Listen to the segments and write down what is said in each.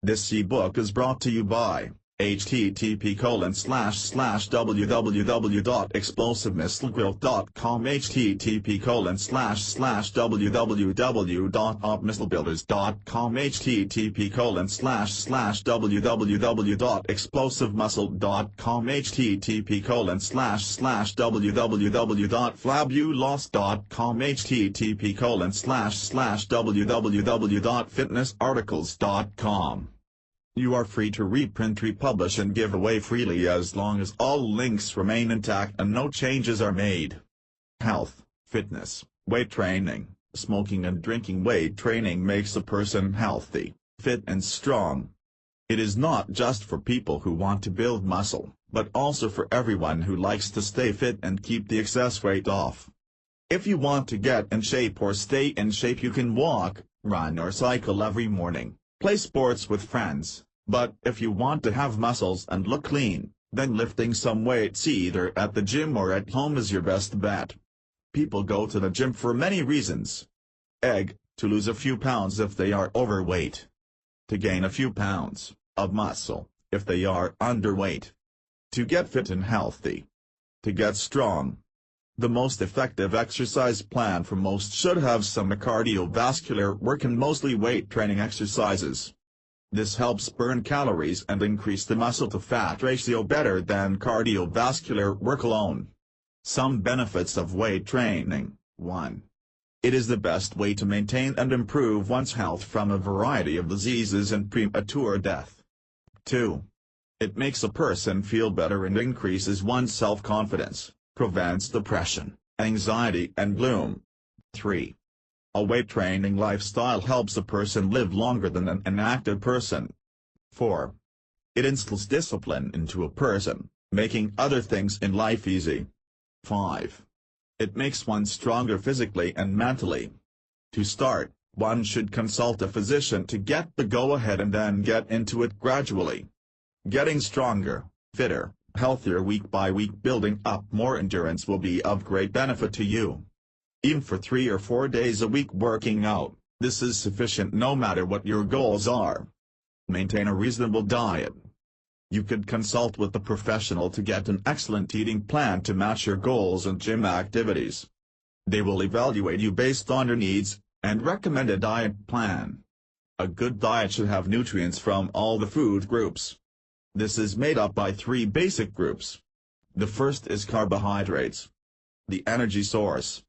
This ebook is brought to you by http://www.explosivemissilegrowth.com http://www.opmissilebuilders.com http://www.explosivemuscle.com http://www.flabulos.com http://www.fitnessarticles.com. You are free to reprint, republish and give away freely as long as all links remain intact and no changes are made. Health, fitness, weight training, smoking and drinking. Weight training makes a person healthy, fit and strong. It is not just for people who want to build muscle, but also for everyone who likes to stay fit and keep the excess weight off. If you want to get in shape or stay in shape, you can walk, run or cycle every morning, play sports with friends. But if you want to have muscles and look lean, then lifting some weights either at the gym or at home is your best bet. People go to the gym for many reasons. To lose a few pounds if they are overweight. To gain a few pounds of muscle if they are underweight. To get fit and healthy. To get strong. The most effective exercise plan for most should have some cardiovascular work and mostly weight training exercises. This helps burn calories and increase the muscle-to-fat ratio better than cardiovascular work alone. Some benefits of weight training. 1. It is the best way to maintain and improve one's health from a variety of diseases and premature death. 2. It makes a person feel better and increases one's self-confidence, prevents depression, anxiety and gloom. 3. A weight training lifestyle helps a person live longer than an inactive person. 4. It instills discipline into a person, making other things in life easy. 5. It makes one stronger physically and mentally. To start, one should consult a physician to get the go-ahead and then get into it gradually. Getting stronger, fitter, healthier week by week, building up more endurance will be of great benefit to you. Even for 3 or 4 days a week working out, this is sufficient no matter what your goals are. Maintain a reasonable diet. You could consult with a professional to get an excellent eating plan to match your goals and gym activities. They will evaluate you based on your needs, and recommend a diet plan. A good diet should have nutrients from all the food groups. This is made up by 3 basic groups. The first is carbohydrates. The energy source.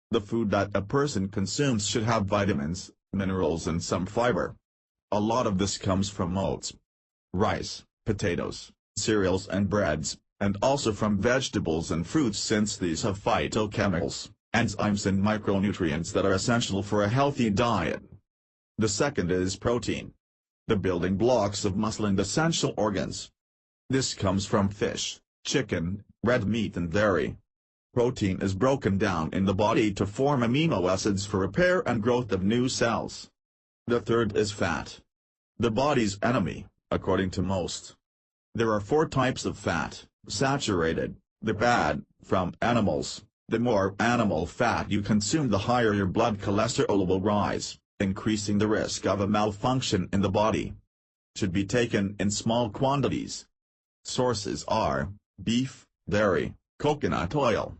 The food that a person consumes should have vitamins, minerals and some fiber. A lot of this comes from oats, rice, potatoes, cereals and breads, and also from vegetables and fruits, since these have phytochemicals, enzymes and micronutrients that are essential for a healthy diet. The second is protein. The building blocks of muscle and essential organs. This comes from fish, chicken, red meat and dairy. Protein is broken down in the body to form amino acids for repair and growth of new cells. The third is fat. The body's enemy, according to most. There are 4 types of fat: saturated, the bad, from animals. The more animal fat you consume, the higher your blood cholesterol will rise, increasing the risk of a malfunction in the body. Should be taken in small quantities. Sources are beef, dairy, coconut oil.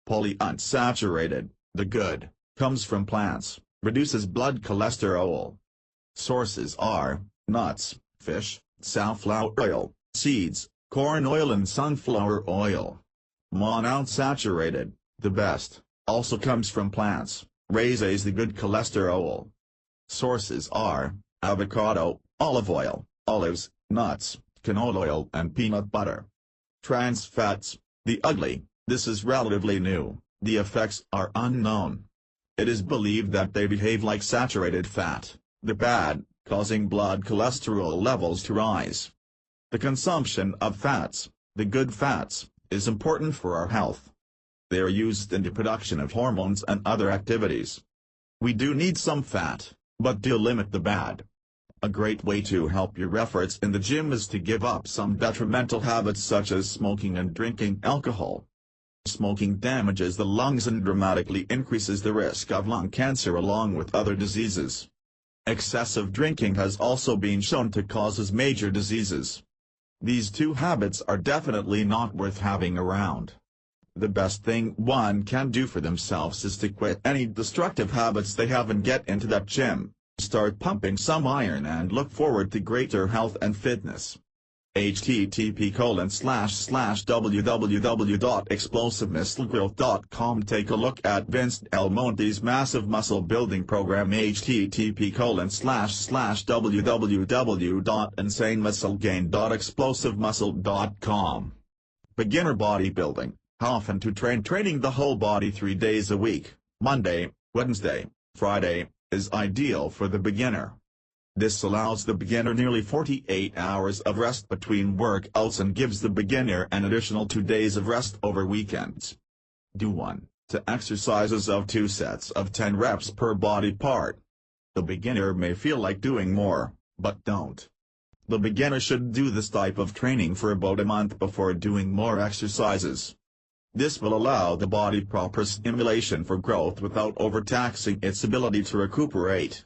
Polyunsaturated, the good, comes from plants, reduces blood cholesterol. Sources are nuts, fish, safflower oil, seeds, corn oil and sunflower oil. Monounsaturated, the best, also comes from plants, raises the good cholesterol. Sources are avocado, olive oil, olives, nuts, canola oil and peanut butter. Trans fats, the ugly. This is relatively new, the effects are unknown. It is believed that they behave like saturated fat, the bad, causing blood cholesterol levels to rise. The consumption of fats, the good fats, is important for our health. They are used in the production of hormones and other activities. We do need some fat, but do limit the bad. A great way to help your efforts in the gym is to give up some detrimental habits such as smoking and drinking alcohol. Smoking damages the lungs and dramatically increases the risk of lung cancer along with other diseases. Excessive drinking has also been shown to cause major diseases. These two habits are definitely not worth having around. The best thing one can do for themselves is to quit any destructive habits they have and get into that gym, start pumping some iron and look forward to greater health and fitness. http://www.explosivemusclegrowth.com Take a look at Vince Del Monte's massive muscle building program. http://www.insanemusclegain.explosivemuscle.com Beginner bodybuilding. How often to train? Training the whole body 3 days a week, Monday, Wednesday, Friday, is ideal for the beginner. This allows the beginner nearly 48 hours of rest between workouts and gives the beginner an additional 2 days of rest over weekends. Do 1 to exercises of 2 sets of 10 reps per body part. The beginner may feel like doing more, but don't. The beginner should do this type of training for about a month before doing more exercises. This will allow the body proper stimulation for growth without overtaxing its ability to recuperate.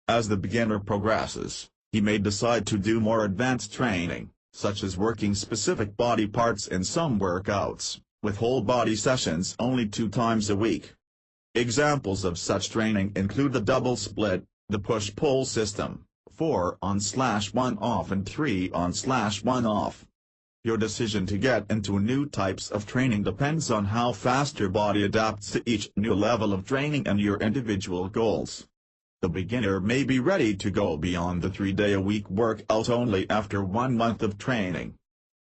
As the beginner progresses, he may decide to do more advanced training, such as working specific body parts in some workouts, with whole body sessions only 2 times a week. Examples of such training include the double split, the push-pull system, 4-on/1 off and 3-on/1 off. Your decision to get into new types of training depends on how fast your body adapts to each new level of training and your individual goals. The beginner may be ready to go beyond the 3-day-a-week workout only after 1 month of training.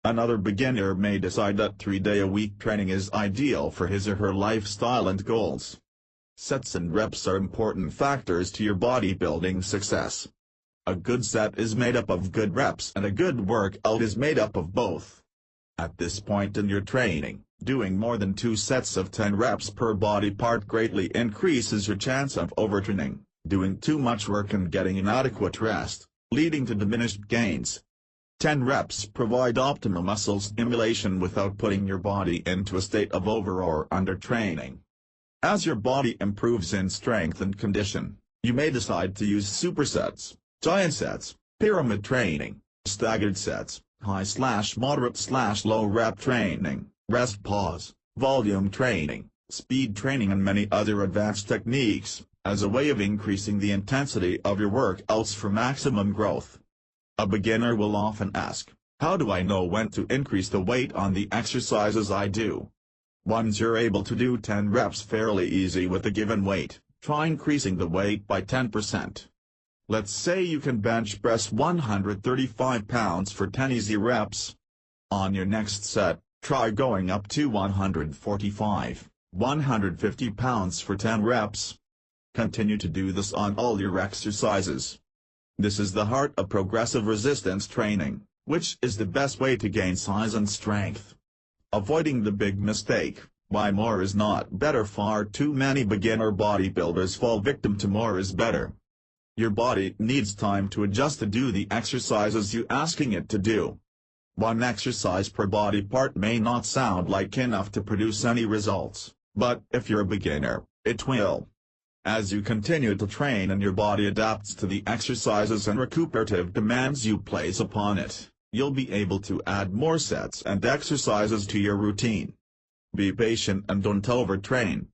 Another beginner may decide that 3-day-a-week training is ideal for his or her lifestyle and goals. Sets and reps are important factors to your bodybuilding success. A good set is made up of good reps and a good workout is made up of both. At this point in your training, doing more than 2 sets of 10 reps per body part greatly increases your chance of overtraining, doing too much work and getting inadequate rest, leading to diminished gains. 10 reps provide optimum muscle stimulation without putting your body into a state of over or undertraining. As your body improves in strength and condition, you may decide to use supersets, giant sets, pyramid training, staggered sets, high/moderate/low rep training, rest pause, volume training, speed training and many other advanced techniques, as a way of increasing the intensity of your workouts for maximum growth. A beginner will often ask, how do I know when to increase the weight on the exercises I do? Once you're able to do 10 reps fairly easy with a given weight, try increasing the weight by 10%. Let's say you can bench press 135 pounds for 10 easy reps. On your next set, try going up to 145, 150 pounds for 10 reps. Continue to do this on all your exercises. This is the heart of progressive resistance training, which is the best way to gain size and strength. Avoiding the big mistake, why more is not better. Far too many beginner bodybuilders fall victim to more is better. Your body needs time to adjust to do the exercises you're asking it to do. 1 exercise per body part may not sound like enough to produce any results, but if you're a beginner, it will. As you continue to train and your body adapts to the exercises and recuperative demands you place upon it, you'll be able to add more sets and exercises to your routine. Be patient and don't overtrain.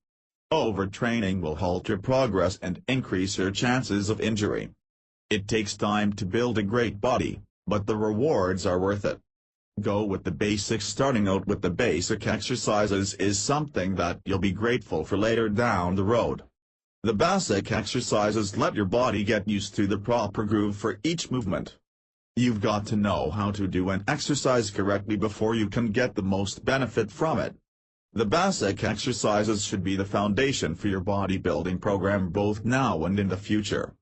Overtraining will halt your progress and increase your chances of injury. It takes time to build a great body, but the rewards are worth it. Go with the basics. Starting out with the basic exercises is something that you'll be grateful for later down the road. The basic exercises let your body get used to the proper groove for each movement. You've got to know how to do an exercise correctly before you can get the most benefit from it. The basic exercises should be the foundation for your bodybuilding program both now and in the future.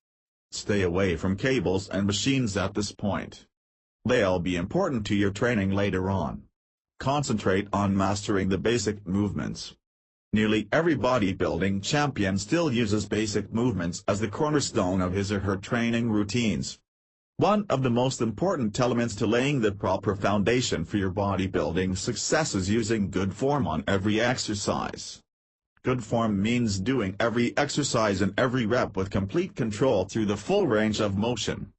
Stay away from cables and machines at this point. They'll be important to your training later on. Concentrate on mastering the basic movements. Nearly every bodybuilding champion still uses basic movements as the cornerstone of his or her training routines. One of the most important elements to laying the proper foundation for your bodybuilding success is using good form on every exercise. Good form means doing every exercise and every rep with complete control through the full range of motion.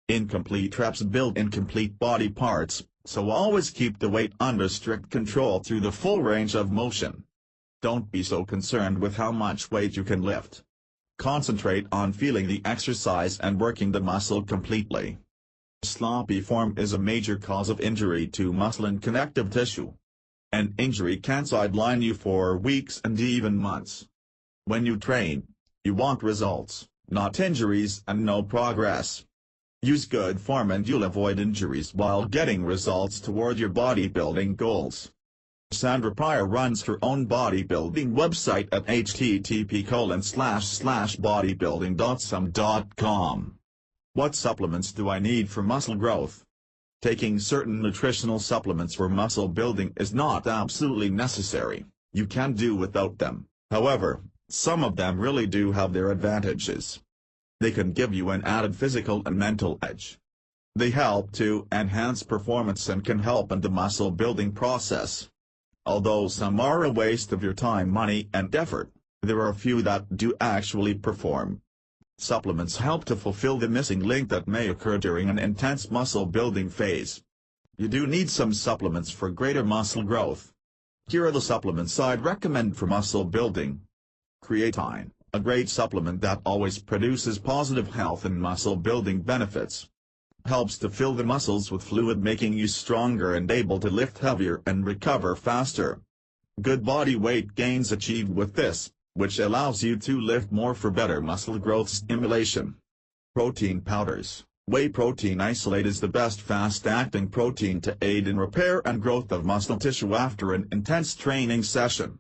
Incomplete reps build incomplete body parts, so always keep the weight under strict control through the full range of motion. Don't be so concerned with how much weight you can lift. Concentrate on feeling the exercise and working the muscle completely. Sloppy form is a major cause of injury to muscle and connective tissue. An injury can sideline you for weeks and even months. When you train, you want results, not injuries and no progress. Use good form and you'll avoid injuries while getting results toward your bodybuilding goals. Sandra Pryor runs her own bodybuilding website at http://bodybuilding.some.com. What supplements do I need for muscle growth? Taking certain nutritional supplements for muscle building is not absolutely necessary. You can do without them. However, some of them really do have their advantages. They can give you an added physical and mental edge. They help to enhance performance and can help in the muscle building process. Although some are a waste of your time, money, and effort, there are a few that do actually perform. Supplements help to fulfill the missing link that may occur during an intense muscle building phase. You do need some supplements for greater muscle growth. Here are the supplements I'd recommend for muscle building. Creatine, a great supplement that always produces positive health and muscle building benefits. Helps to fill the muscles with fluid, making you stronger and able to lift heavier and recover faster. Good body weight gains achieved with this, which allows you to lift more for better muscle growth stimulation. Protein powders. Whey protein isolate is the best fast-acting protein to aid in repair and growth of muscle tissue after an intense training session.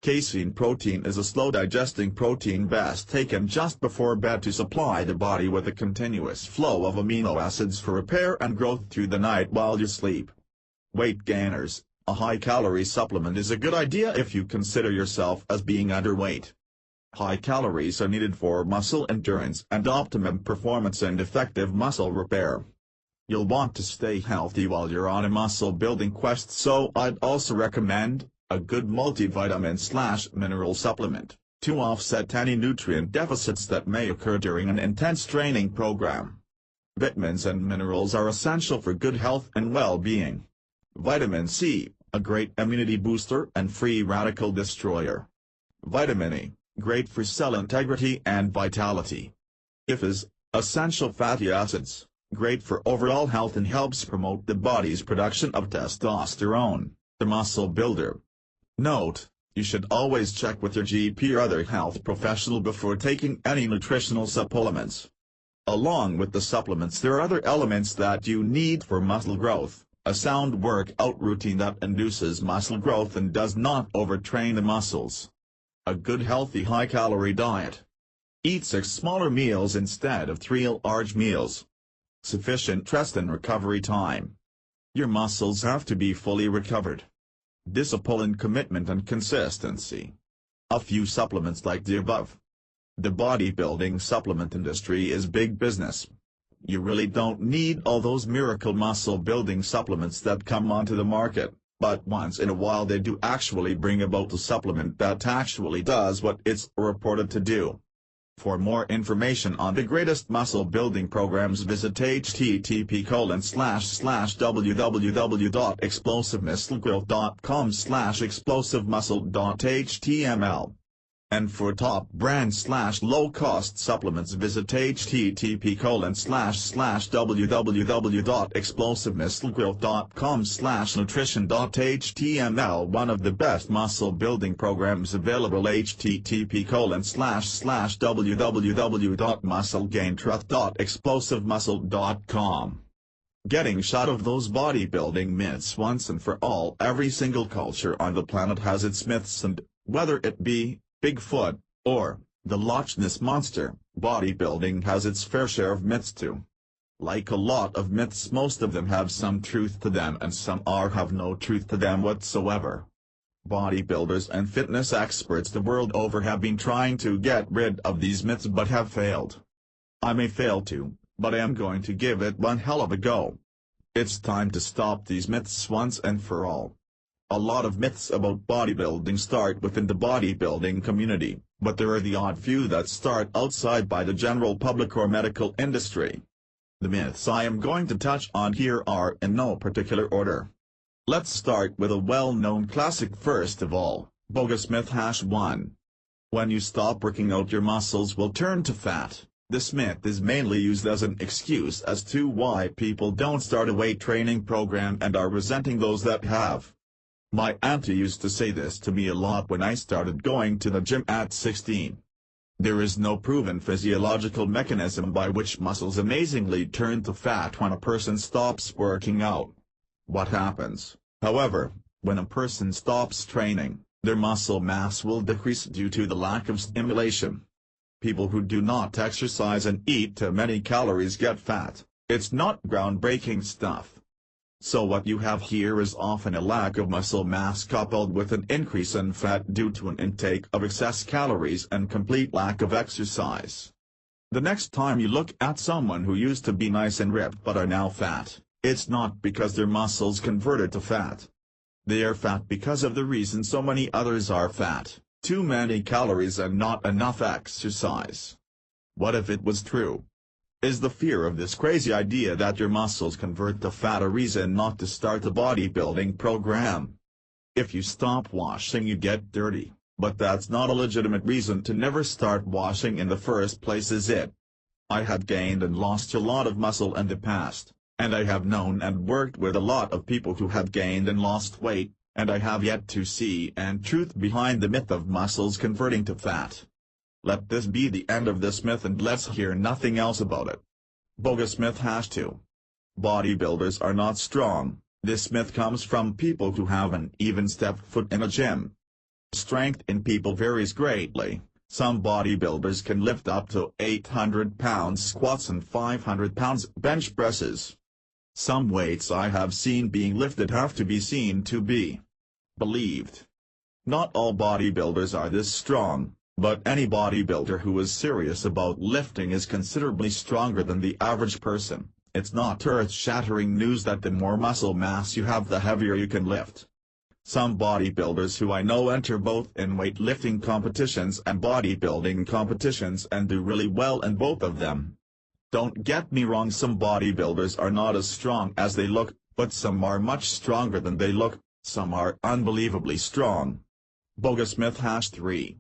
Casein protein is a slow-digesting protein best taken just before bed to supply the body with a continuous flow of amino acids for repair and growth through the night while you sleep. Weight gainers. A high-calorie supplement is a good idea if you consider yourself as being underweight. High calories are needed for muscle endurance and optimum performance and effective muscle repair. You'll want to stay healthy while you're on a muscle-building quest, so I'd also recommend a good multivitamin/mineral supplement to offset any nutrient deficits that may occur during an intense training program. Vitamins and minerals are essential for good health and well-being. Vitamin C, a great immunity booster and free radical destroyer. Vitamin E, great for cell integrity and vitality. IFAs, essential fatty acids, great for overall health and helps promote the body's production of testosterone, the muscle builder. Note, you should always check with your GP or other health professional before taking any nutritional supplements. Along with the supplements, there are other elements that you need for muscle growth. A sound workout routine that induces muscle growth and does not overtrain the muscles. A good healthy high-calorie diet. Eat 6 smaller meals instead of 3 large meals. Sufficient rest and recovery time. Your muscles have to be fully recovered. Discipline, commitment and consistency. A few supplements like the above. The bodybuilding supplement industry is big business. You really don't need all those miracle muscle building supplements that come onto the market, but once in a while they do actually bring about a supplement that actually does what it's reported to do. For more information on the greatest muscle building programs, visit http://www.explosivemusclegrowth.com/explosivemuscle.html. And for top brand/low-cost supplements, visit http://www.explosivemusclegrowth.com/nutrition.html. One of the best muscle building programs available, http://www.musclegaintruth.explosivemuscle.com. Getting shot of those bodybuilding myths once and for all. Every single culture on the planet has its myths, and whether it be Bigfoot, or the Loch Ness Monster, bodybuilding has its fair share of myths too. Like a lot of myths, most of them have some truth to them and some have no truth to them whatsoever. Bodybuilders and fitness experts the world over have been trying to get rid of these myths but have failed. I may fail too, but I am going to give it one hell of a go. It's time to stop these myths once and for all. A lot of myths about bodybuilding start within the bodybuilding community, but there are the odd few that start outside by the general public or medical industry. The myths I am going to touch on here are in no particular order. Let's start with a well-known classic first of all, bogus myth #1. When you stop working out your muscles will turn to fat. This myth is mainly used as an excuse as to why people don't start a weight training program and are resenting those that have. My auntie used to say this to me a lot when I started going to the gym at 16. There is no proven physiological mechanism by which muscles amazingly turn to fat when a person stops working out. What happens, however, when a person stops training, their muscle mass will decrease due to the lack of stimulation. People who do not exercise and eat too many calories get fat. It's not groundbreaking stuff. So what you have here is often a lack of muscle mass coupled with an increase in fat due to an intake of excess calories and complete lack of exercise. The next time you look at someone who used to be nice and ripped but are now fat, it's not because their muscles converted to fat. They are fat because of the reason so many others are fat: too many calories and not enough exercise. What if it was true? Is the fear of this crazy idea that your muscles convert to fat a reason not to start a bodybuilding program? If you stop washing you get dirty, but that's not a legitimate reason to never start washing in the first place, is it? I have gained and lost a lot of muscle in the past, and I have known and worked with a lot of people who have gained and lost weight, and I have yet to see and truth behind the myth of muscles converting to fat. Let this be the end of this myth and let's hear nothing else about it. Bogus myth #2. Bodybuilders are not strong. This myth comes from people who haven't even stepped foot in a gym. Strength in people varies greatly. Some bodybuilders can lift up to 800 pounds squats and 500 pounds bench presses. Some weights I have seen being lifted have to be seen to be believed. Not all bodybuilders are this strong, but any bodybuilder who is serious about lifting is considerably stronger than the average person. It's not earth-shattering news that the more muscle mass you have the heavier you can lift. Some bodybuilders who I know enter both in weightlifting competitions and bodybuilding competitions and do really well in both of them. Don't get me wrong, some bodybuilders are not as strong as they look, but some are much stronger than they look. Some are unbelievably strong. Bogus myth #3.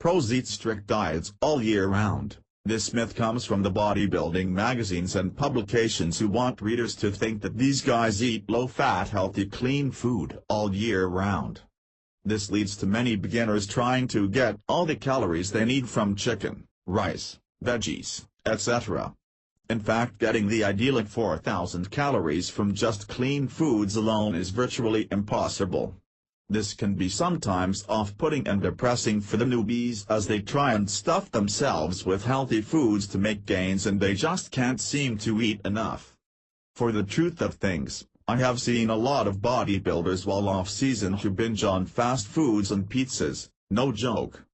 Pros eat strict diets all year round. This myth comes from the bodybuilding magazines and publications who want readers to think that these guys eat low-fat, healthy, clean food all year round. This leads to many beginners trying to get all the calories they need from chicken, rice, veggies, etc. In fact, getting the idyllic 4,000 calories from just clean foods alone is virtually impossible. This can be sometimes off-putting and depressing for the newbies as they try and stuff themselves with healthy foods to make gains and they just can't seem to eat enough. For the truth of things, I have seen a lot of bodybuilders while off-season who binge on fast foods and pizzas, no joke.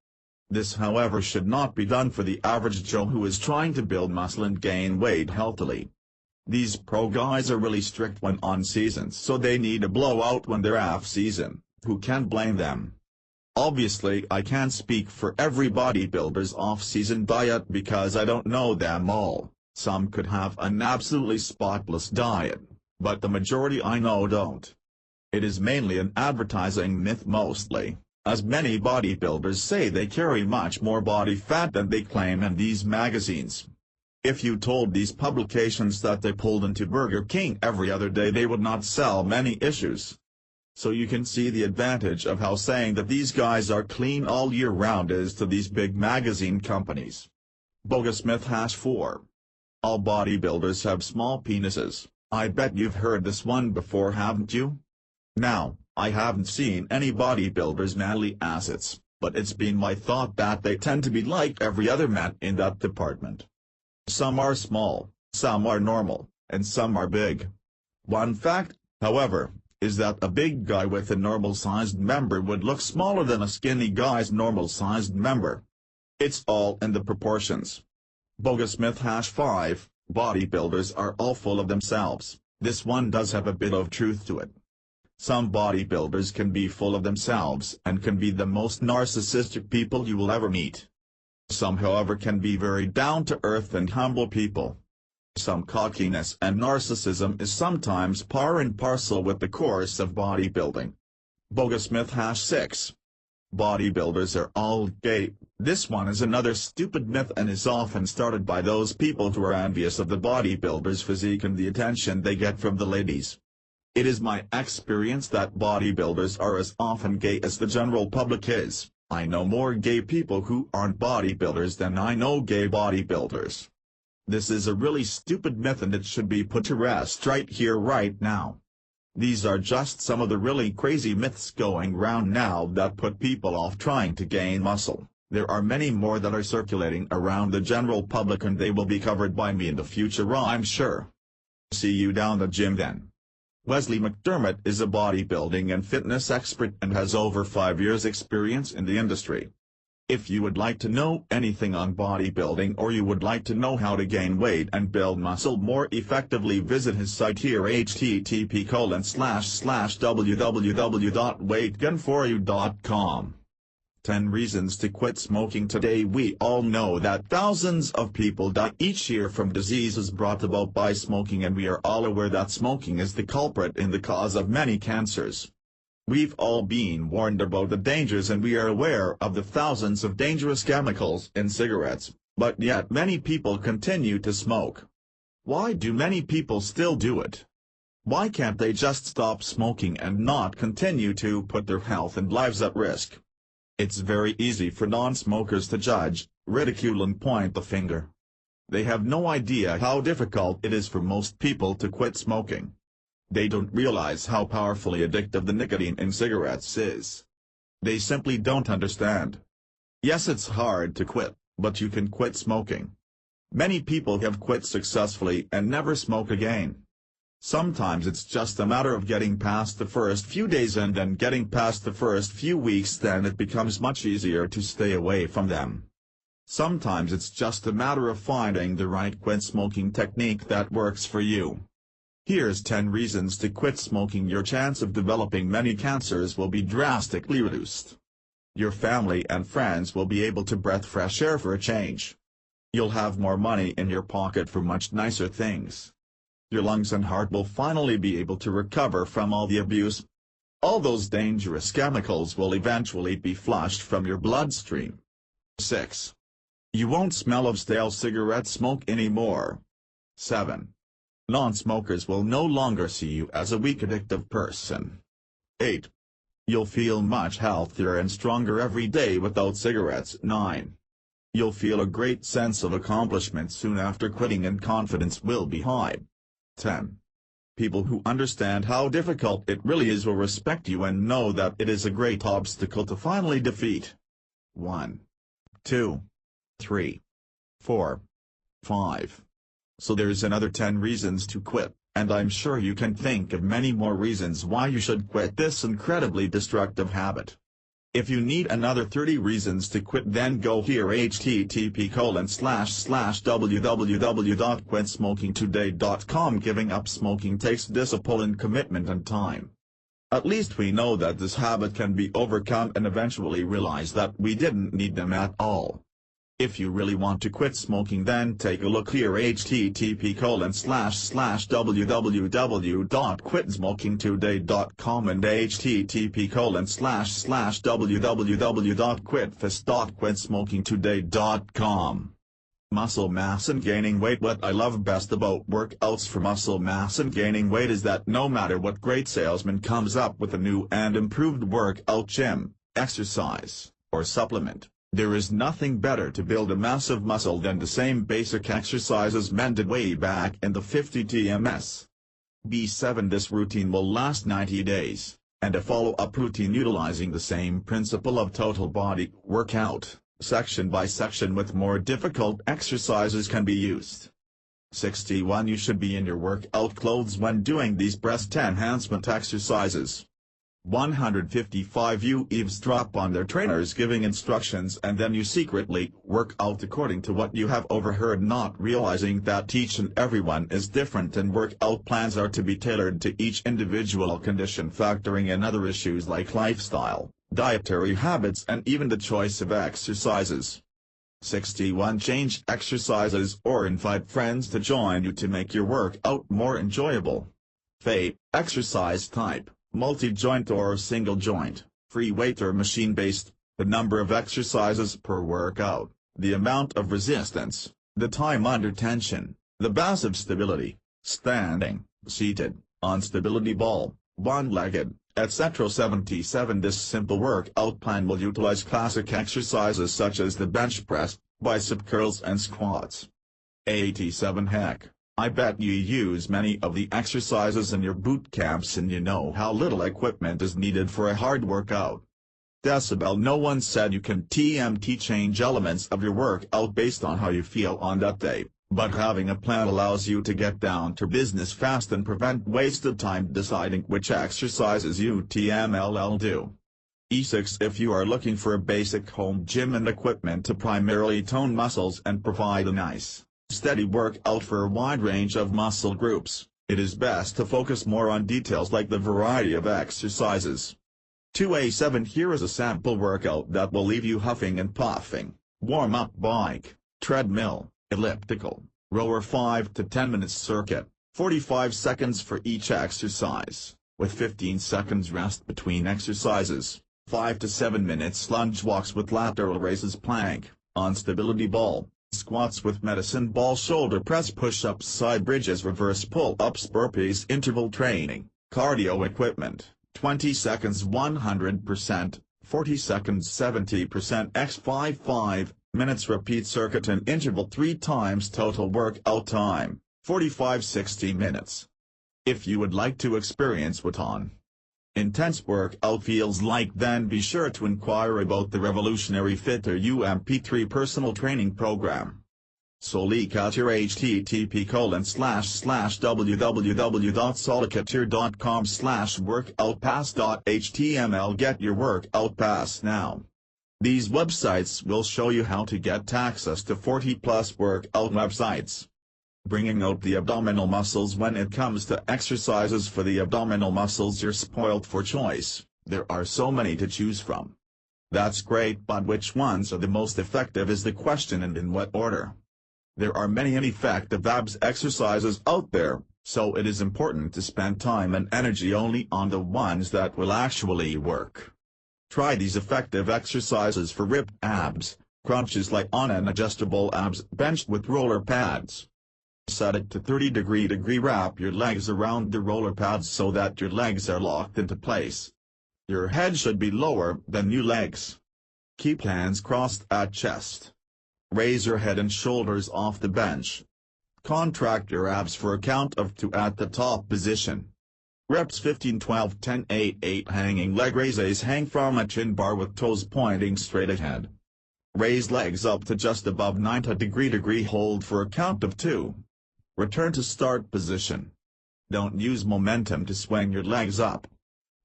This, however, should not be done for the average Joe who is trying to build muscle and gain weight healthily. These pro guys are really strict when on season, so they need a blowout when they're off-season. Who can blame them? Obviously I can't speak for every bodybuilder's off-season diet because I don't know them all. Some could have an absolutely spotless diet, but the majority I know don't. It is mainly an advertising myth mostly, as many bodybuilders say they carry much more body fat than they claim in these magazines. If you told these publications that they pulled into Burger King every other day, they would not sell many issues. So you can see the advantage of how saying that these guys are clean all year round is to these big magazine companies. Bogus myth #4. All bodybuilders have small penises. I bet you've heard this one before, haven't you? Now, I haven't seen any bodybuilders' manly assets, but it's been my thought that they tend to be like every other man in that department. Some are small, some are normal, and some are big. One fact, however, is that a big guy with a normal-sized member would look smaller than a skinny guy's normal-sized member. It's all in the proportions. Bogus myth #5, bodybuilders are all full of themselves. This one does have a bit of truth to it. Some bodybuilders can be full of themselves and can be the most narcissistic people you will ever meet. Some, however, can be very down-to-earth and humble people. Some cockiness and narcissism is sometimes par and parcel with the course of bodybuilding. Bogus myth #6. Bodybuilders are all gay. This one is another stupid myth and is often started by those people who are envious of the bodybuilder's physique and the attention they get from the ladies. It is my experience that bodybuilders are as often gay as the general public is. I know more gay people who aren't bodybuilders than I know gay bodybuilders. This is a really stupid myth and it should be put to rest right here right now. These are just some of the really crazy myths going round now that put people off trying to gain muscle. There are many more that are circulating around the general public and they will be covered by me in the future, I'm sure. See you down the gym then. Wesley McDermott is a bodybuilding and fitness expert and has over 5 years experience in the industry. If you would like to know anything on bodybuilding or you would like to know how to gain weight and build muscle more effectively, visit his site here http://www.weightgainforyou.com. 10 reasons to quit smoking today. We all know that thousands of people die each year from diseases brought about by smoking, and we are all aware that smoking is the culprit in the cause of many cancers. We've all been warned about the dangers and we are aware of the thousands of dangerous chemicals in cigarettes, but yet many people continue to smoke. Why do many people still do it? Why can't they just stop smoking and not continue to put their health and lives at risk? It's very easy for non-smokers to judge, ridicule and point the finger. They have no idea how difficult it is for most people to quit smoking. They don't realize how powerfully addictive the nicotine in cigarettes is. They simply don't understand. Yes, it's hard to quit, but you can quit smoking. Many people have quit successfully and never smoke again. Sometimes it's just a matter of getting past the first few days and then getting past the first few weeks, then it becomes much easier to stay away from them. Sometimes it's just a matter of finding the right quit smoking technique that works for you. Here's 10 reasons to quit smoking. Your chance of developing many cancers will be drastically reduced. Your family and friends will be able to breathe fresh air for a change. You'll have more money in your pocket for much nicer things. Your lungs and heart will finally be able to recover from all the abuse. All those dangerous chemicals will eventually be flushed from your bloodstream. 6. You won't smell of stale cigarette smoke anymore. 7. Non-smokers will no longer see you as a weak, addictive person. 8. You'll feel much healthier and stronger every day without cigarettes. 9. You'll feel a great sense of accomplishment soon after quitting and confidence will be high. 10. People who understand how difficult it really is will respect you and know that it is a great obstacle to finally defeat. 1. 2. 3. 4. 5. So there's another 10 reasons to quit, and I'm sure you can think of many more reasons why you should quit this incredibly destructive habit. If you need another 30 reasons to quit, then go here http://www.quitsmokingtoday.com. Giving up smoking takes discipline, commitment and time. At least we know that this habit can be overcome and eventually realize that we didn't need them at all. If you really want to quit smoking, then take a look here http://www.quitsmokingtoday.com and http://www.quitfist.quitsmokingtoday.com. Muscle mass and gaining weight. What I love best about workouts for muscle mass and gaining weight is that no matter what great salesman comes up with a new and improved workout, gym, exercise, or supplement, there is nothing better to build a massive muscle than the same basic exercises men did way back in the 50 TMS. B7. This routine will last 90 days, and a follow-up routine utilizing the same principle of total body workout, section by section with more difficult exercises, can be used. 61. You should be in your workout clothes when doing these breast enhancement exercises. 155 You eavesdrop on their trainers giving instructions and then you secretly work out according to what you have overheard, not realizing that each and everyone is different and workout plans are to be tailored to each individual condition, factoring in other issues like lifestyle, dietary habits and even the choice of exercises. 61 Change exercises or invite friends to join you to make your workout more enjoyable. Exercise type: multi-joint or single joint, free weight or machine-based, the number of exercises per workout, the amount of resistance, the time under tension, the base of stability, standing, seated, on stability ball, one-legged, etc. 77 This simple workout plan will utilize classic exercises such as the bench press, bicep curls and squats. 87 Heck, I bet you use many of the exercises in your boot camps and you know how little equipment is needed for a hard workout. Decibel No one said you can TMT change elements of your workout based on how you feel on that day, but having a plan allows you to get down to business fast and prevent wasted time deciding which exercises you TMLL do. E6 If you are looking for a basic home gym and equipment to primarily tone muscles and provide a nice, steady workout for a wide range of muscle groups, it is best to focus more on details like the variety of exercises. 2A7 Here is a sample workout that will leave you huffing and puffing. Warm-up bike, treadmill, elliptical, rower 5 to 10 minutes circuit, 45 seconds for each exercise, with 15 seconds rest between exercises, 5 to 7 minutes lunge walks with lateral raises, plank, on stability ball, squats with medicine ball, shoulder press, push-ups, side bridges, reverse pull-ups, burpees, interval training, cardio equipment, 20 seconds 100%, 40 seconds 70%, x 5 minutes repeat circuit and interval 3 times, total workout time, 45-60 minutes. If you would like to experience what an intense workout feels like, then be sure to inquire about the revolutionary Fitter UMP3 personal training program. So leak out your http://www.solicature.com/workoutpass.html. Get your workout pass now. These websites will show you how to get access to 40+ workout websites. Bringing out the abdominal muscles. When it comes to exercises for the abdominal muscles, you're spoiled for choice. There are so many to choose from. That's great, but which ones are the most effective is the question, and in what order? There are many effective abs exercises out there, so it is important to spend time and energy only on the ones that will actually work. Try these effective exercises for ripped abs, crunches like on an adjustable abs bench with roller pads. Set it to 30°. Wrap your legs around the roller pads so that your legs are locked into place. Your head should be lower than your legs. Keep hands crossed at chest. Raise your head and shoulders off the bench. Contract your abs for a count of 2 at the top position. Reps 15 12 10 8 8 Hanging leg raises. Hang from a chin bar with toes pointing straight ahead. Raise legs up to just above 90°. Hold for a count of 2. Return to start position. Don't use momentum to swing your legs up.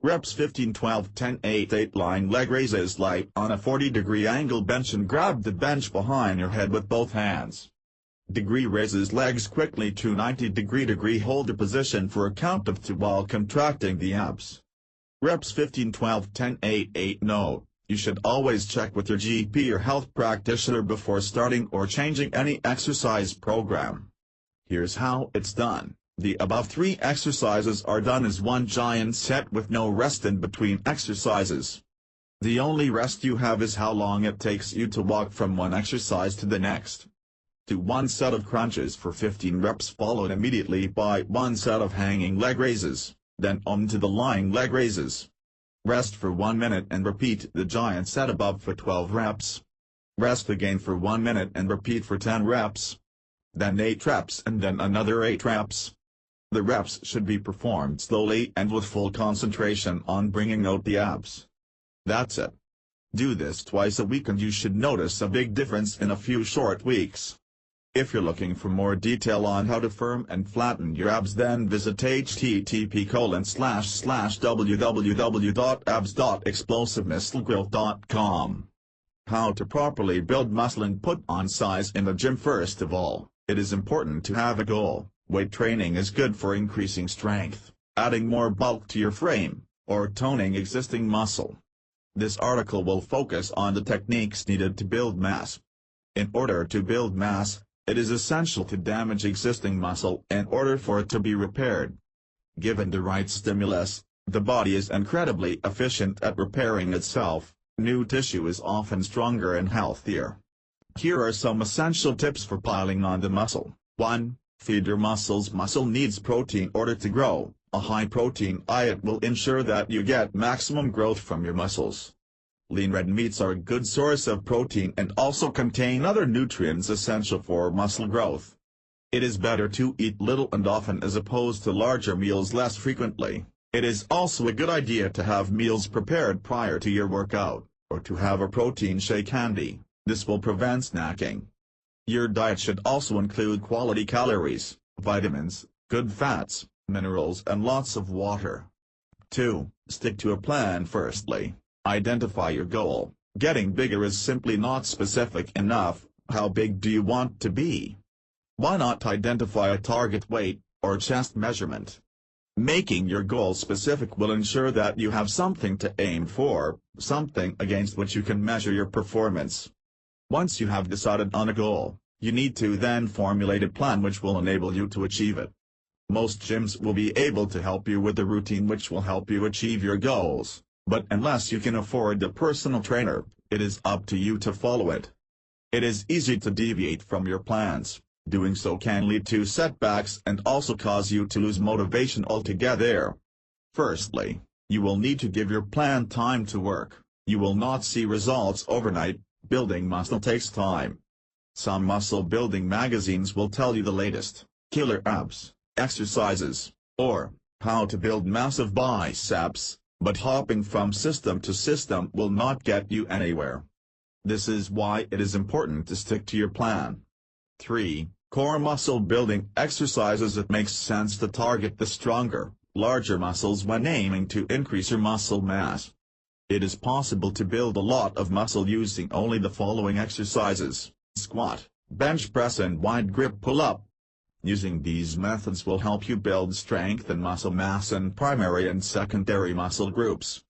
Reps 15 12 10 8 8 Lying leg raises. Lie on a 40° angle bench and grab the bench behind your head with both hands. Degree raises legs quickly to 90°. Hold the position for a count of 2 while contracting the abs. Reps 15 12 10 8 8 Note: you should always check with your GP or health practitioner before starting or changing any exercise program. Here's how it's done. The above 3 exercises are done as one giant set with no rest in between exercises. The only rest you have is how long it takes you to walk from one exercise to the next. Do one set of crunches for 15 reps followed immediately by one set of hanging leg raises, then on to the lying leg raises. Rest for 1 minute and repeat the giant set above for 12 reps. Rest again for 1 minute and repeat for 10 reps. Then 8 reps and then another 8 reps. The reps should be performed slowly and with full concentration on bringing out the abs. That's it. Do this twice a week and you should notice a big difference in a few short weeks. If you're looking for more detail on how to firm and flatten your abs, then visit http://www.abs.explosivemusclegrowth.com. How to properly build muscle and put on size in the gym. First of all, it is important to have a goal. Weight training is good for increasing strength, adding more bulk to your frame, or toning existing muscle. This article will focus on the techniques needed to build mass. In order to build mass, it is essential to damage existing muscle in order for it to be repaired. Given the right stimulus, the body is incredibly efficient at repairing itself. New tissue is often stronger and healthier. Here are some essential tips for piling on the muscle. 1. Feed your muscles. Muscle needs protein in order to grow. A high-protein diet will ensure that you get maximum growth from your muscles. Lean red meats are a good source of protein and also contain other nutrients essential for muscle growth. It is better to eat little and often as opposed to larger meals less frequently. It is also a good idea to have meals prepared prior to your workout, or to have a protein shake handy. This will prevent snacking. Your diet should also include quality calories, vitamins, good fats, minerals and lots of water. 2. Stick to a plan. Firstly, identify your goal. Getting bigger is simply not specific enough. How big do you want to be? Why not identify a target weight, or chest measurement? Making your goal specific will ensure that you have something to aim for, something against which you can measure your performance. Once you have decided on a goal, you need to then formulate a plan which will enable you to achieve it. Most gyms will be able to help you with a routine which will help you achieve your goals, but unless you can afford a personal trainer, it is up to you to follow it. It is easy to deviate from your plans. Doing so can lead to setbacks and also cause you to lose motivation altogether. Firstly, you will need to give your plan time to work. You will not see results overnight. Building muscle takes time. Some muscle building magazines will tell you the latest killer abs exercises, or how to build massive biceps, but hopping from system to system will not get you anywhere. This is why it is important to stick to your plan. 3. Core muscle building exercises. It makes sense to target the stronger, larger muscles when aiming to increase your muscle mass. It is possible to build a lot of muscle using only the following exercises: squat, bench press and wide grip pull-up. Using these methods will help you build strength and muscle mass in primary and secondary muscle groups.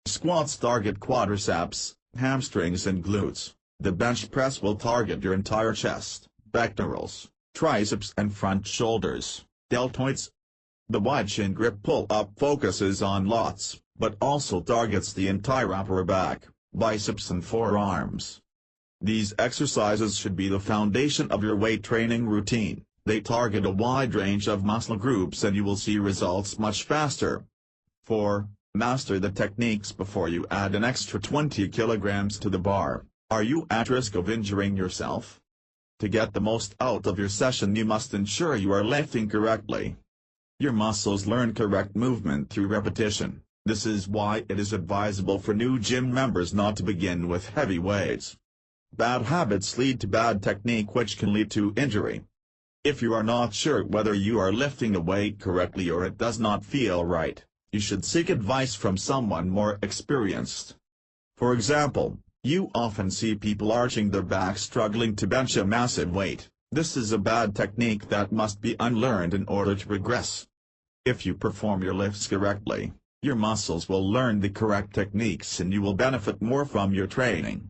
Squats target quadriceps, hamstrings and glutes. The bench press will target your entire chest, pectorals, triceps and front shoulders, deltoids. The wide chin grip pull-up focuses on lats, but also targets the entire upper back, biceps and forearms. These exercises should be the foundation of your weight training routine. They target a wide range of muscle groups and you will see results much faster. 4. Master the techniques before you add an extra 20 kilograms to the bar. Are you at risk of injuring yourself? To get the most out of your session, you must ensure you are lifting correctly. Your muscles learn correct movement through repetition. This is why it is advisable for new gym members not to begin with heavy weights. Bad habits lead to bad technique, which can lead to injury. If you are not sure whether you are lifting a weight correctly or it does not feel right, you should seek advice from someone more experienced. For example, you often see people arching their back struggling to bench a massive weight. This is a bad technique that must be unlearned in order to progress. If you perform your lifts correctly, your muscles will learn the correct techniques and you will benefit more from your training.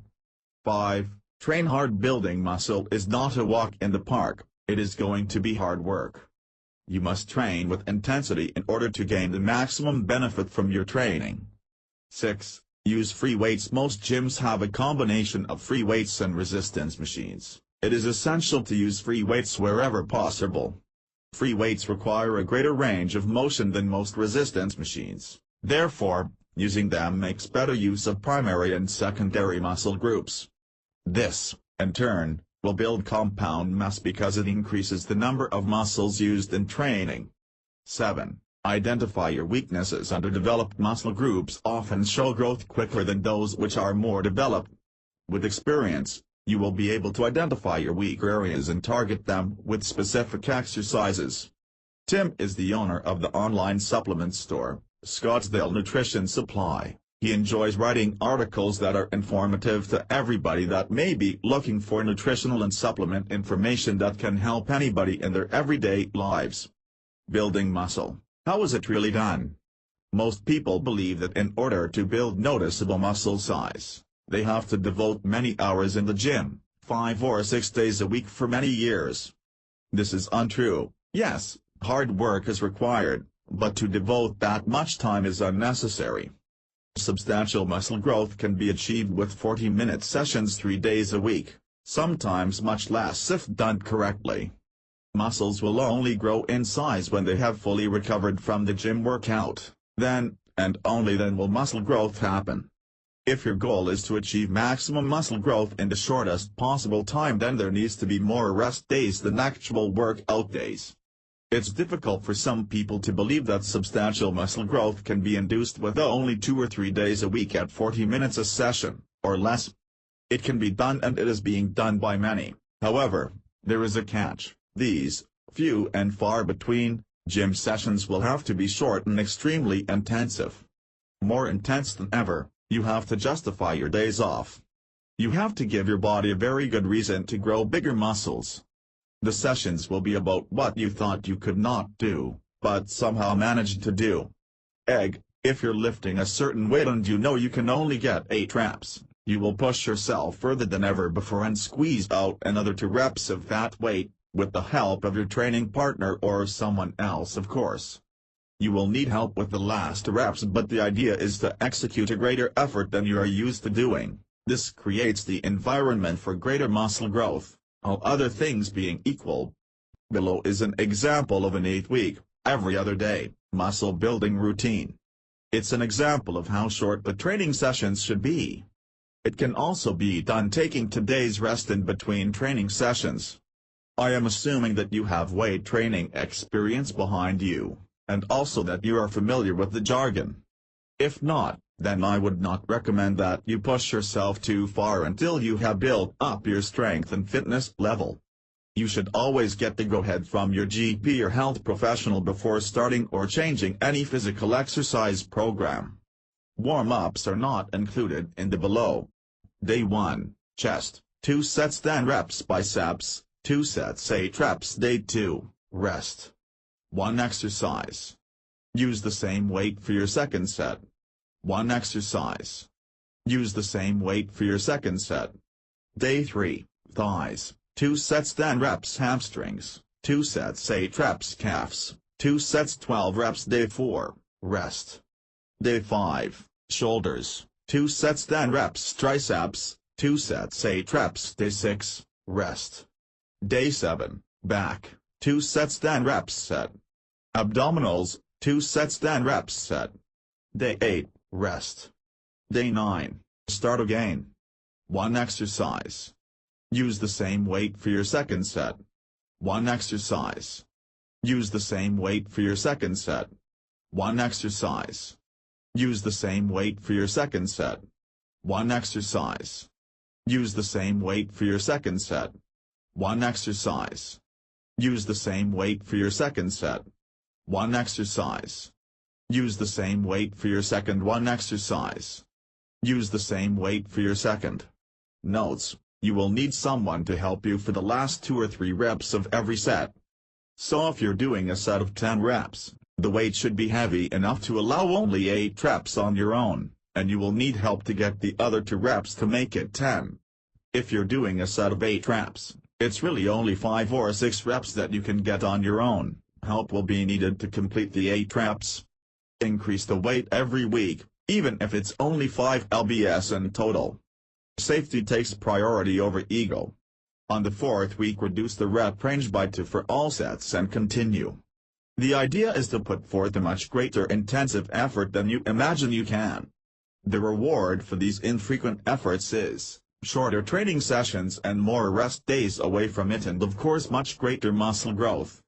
5. Train hard. Building muscle is not a walk in the park, it is going to be hard work. You must train with intensity in order to gain the maximum benefit from your training. 6. Use free weights. Most gyms have a combination of free weights and resistance machines. It is essential to use free weights wherever possible. Free weights require a greater range of motion than most resistance machines. Therefore, using them makes better use of primary and secondary muscle groups. This, in turn, will build compound mass because it increases the number of muscles used in training. 7. Identify your weaknesses. Underdeveloped muscle groups often show growth quicker than those which are more developed. With experience, You will be able to identify your weak areas and target them with specific exercises. Tim is the owner of the online supplement store, Scottsdale Nutrition Supply. He enjoys writing articles that are informative to everybody that may be looking for nutritional and supplement information that can help anybody in their everyday lives. Building muscle. How is it really done? Most people believe that in order to build noticeable muscle size, they have to devote many hours in the gym, 5 or 6 days a week for many years. This is untrue. Yes, hard work is required, but to devote that much time is unnecessary. Substantial muscle growth can be achieved with 40-minute sessions 3 days a week, sometimes much less if done correctly. Muscles will only grow in size when they have fully recovered from the gym workout. Then, and only then will muscle growth happen. If your goal is to achieve maximum muscle growth in the shortest possible time, then there needs to be more rest days than actual workout days. It's difficult for some people to believe that substantial muscle growth can be induced with only 2 or 3 days a week at 40 minutes a session, or less. It can be done, and it is being done by many. However, there is a catch. These, few and far between, gym sessions will have to be short and extremely intensive. More intense than ever, you have to justify your days off. You have to give your body a very good reason to grow bigger muscles. The sessions will be about what you thought you could not do, but somehow managed to do. If you're lifting a certain weight and you know you can only get 8 reps, you will push yourself further than ever before and squeeze out another 2 reps of that weight, with the help of your training partner or someone else, of course. You will need help with the last reps, but the idea is to execute a greater effort than you are used to doing. This creates the environment for greater muscle growth, all other things being equal. Below is an example of an 8-week, every other day, muscle building routine. It's an example of how short the training sessions should be. It can also be done taking 2 days rest in between training sessions. I am assuming that you have weight training experience behind you, and also that you are familiar with the jargon. If not, then I would not recommend that you push yourself too far until you have built up your strength and fitness level. You should always get the go-ahead from your GP or health professional before starting or changing any physical exercise program. Warm-ups are not included in the below. Day 1, chest, 2 sets 10 reps biceps, 2 sets 8 reps. Day 2, rest. 1 exercise. Use the same weight for your second set. 1 exercise. Use the same weight for your second set. Day 3, thighs, 2 sets 10 reps hamstrings, 2 sets 8 reps calves, 2 sets 12 reps. Day 4, rest. Day 5, shoulders, 2 sets 10 reps triceps, 2 sets 8 reps. Day 6, rest. Day 7, back, 2 sets 10 reps set. Abdominals, 2 sets 10 reps set. Day 8, rest. Day 9, start again. 1 exercise. Use the same weight for your second set. 1 exercise. Use the same weight for your second set. 1 exercise. Use the same weight for your second set. 1 exercise. Use the same weight for your second set. 1 exercise. Use the same weight for your second set. 1 exercise. Use the same weight for your second. 1 exercise. Use the same weight for your second. Notes: you will need someone to help you for the last 2 or 3 reps of every set. So if you're doing a set of 10 reps, the weight should be heavy enough to allow only 8 reps on your own, and you will need help to get the other 2 reps to make it 10. If you're doing a set of 8 reps, it's really only 5 or 6 reps that you can get on your own. Help will be needed to complete the 8 reps. Increase the weight every week, even if it's only 5 lbs in total. Safety takes priority over ego. On the 4th week, reduce the rep range by 2 for all sets and continue. The idea is to put forth a much greater intensive effort than you imagine you can. The reward for these infrequent efforts is shorter training sessions and more rest days away from it, and of course much greater muscle growth.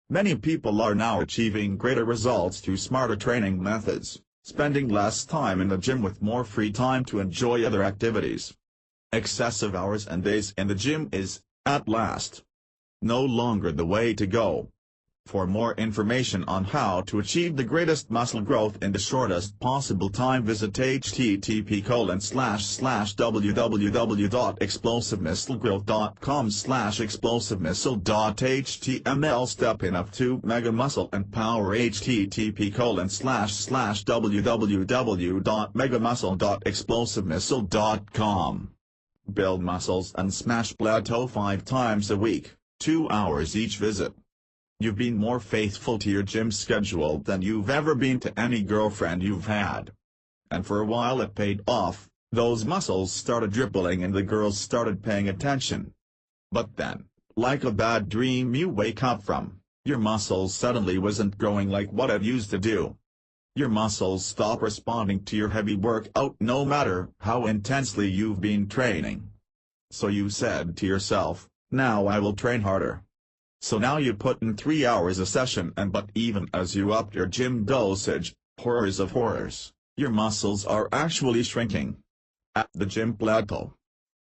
Many people are now achieving greater results through smarter training methods, spending less time in the gym with more free time to enjoy other activities. Excessive hours and days in the gym is, at last, no longer the way to go. For more information on how to achieve the greatest muscle growth in the shortest possible time, visit http://www.explosivemusclegrowth.com/explosivemuscle.html Step in up to Mega Muscle and Power http://www.megamuscle.explosivemuscle.com Build muscles and smash plateau 5 times a week, 2 hours each visit. You've been more faithful to your gym schedule than you've ever been to any girlfriend you've had. And for a while it paid off, those muscles started dribbling and the girls started paying attention. But then, like a bad dream you wake up from, your muscles suddenly wasn't growing like what it used to do. Your muscles stop responding to your heavy workout no matter how intensely you've been training. So you said to yourself, now I will train harder. So now you put in 3 hours a session, and but even as you upped your gym dosage, horrors of horrors, your muscles are actually shrinking. At the gym plateau.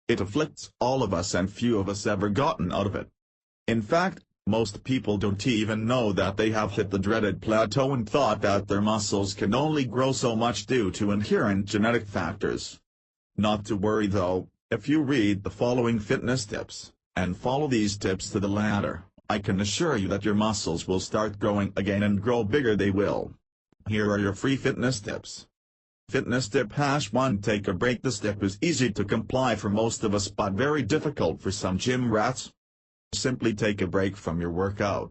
It afflicts all of us and few of us ever gotten out of it. In fact, most people don't even know that they have hit the dreaded plateau and thought that their muscles can only grow so much due to inherent genetic factors. Not to worry though, if you read the following fitness tips, and follow these tips to the letter, I can assure you that your muscles will start growing again and grow bigger they will. Here are your free fitness tips. Fitness tip #1 Take a break. This tip is easy to comply for most of us but very difficult for some gym rats. Simply take a break from your workout.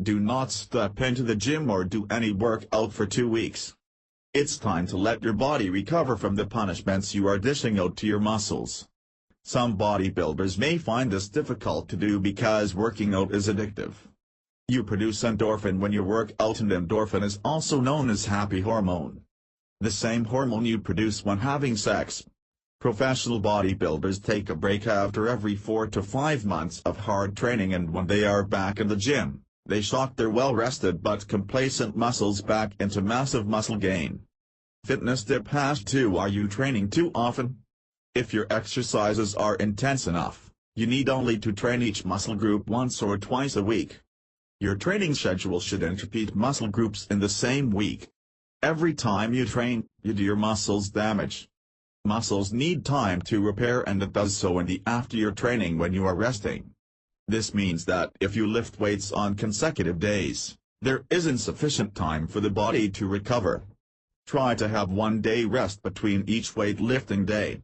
Do not step into the gym or do any workout for 2 weeks. It's time to let your body recover from the punishments you are dishing out to your muscles. Some bodybuilders may find this difficult to do because working out is addictive. You produce endorphin when you work out, and endorphin is also known as happy hormone. The same hormone you produce when having sex. Professional bodybuilders take a break after every 4 to 5 months of hard training, and when they are back in the gym, they shock their well-rested but complacent muscles back into massive muscle gain. Fitness tip #2 Are you training too often? If your exercises are intense enough, you need only to train each muscle group once or twice a week. Your training schedule shouldn't repeat muscle groups in the same week. Every time you train, you do your muscles damage. Muscles need time to repair, and it does so in the after your training when you are resting. This means that if you lift weights on consecutive days, there isn't sufficient time for the body to recover. Try to have 1 day rest between each weightlifting day.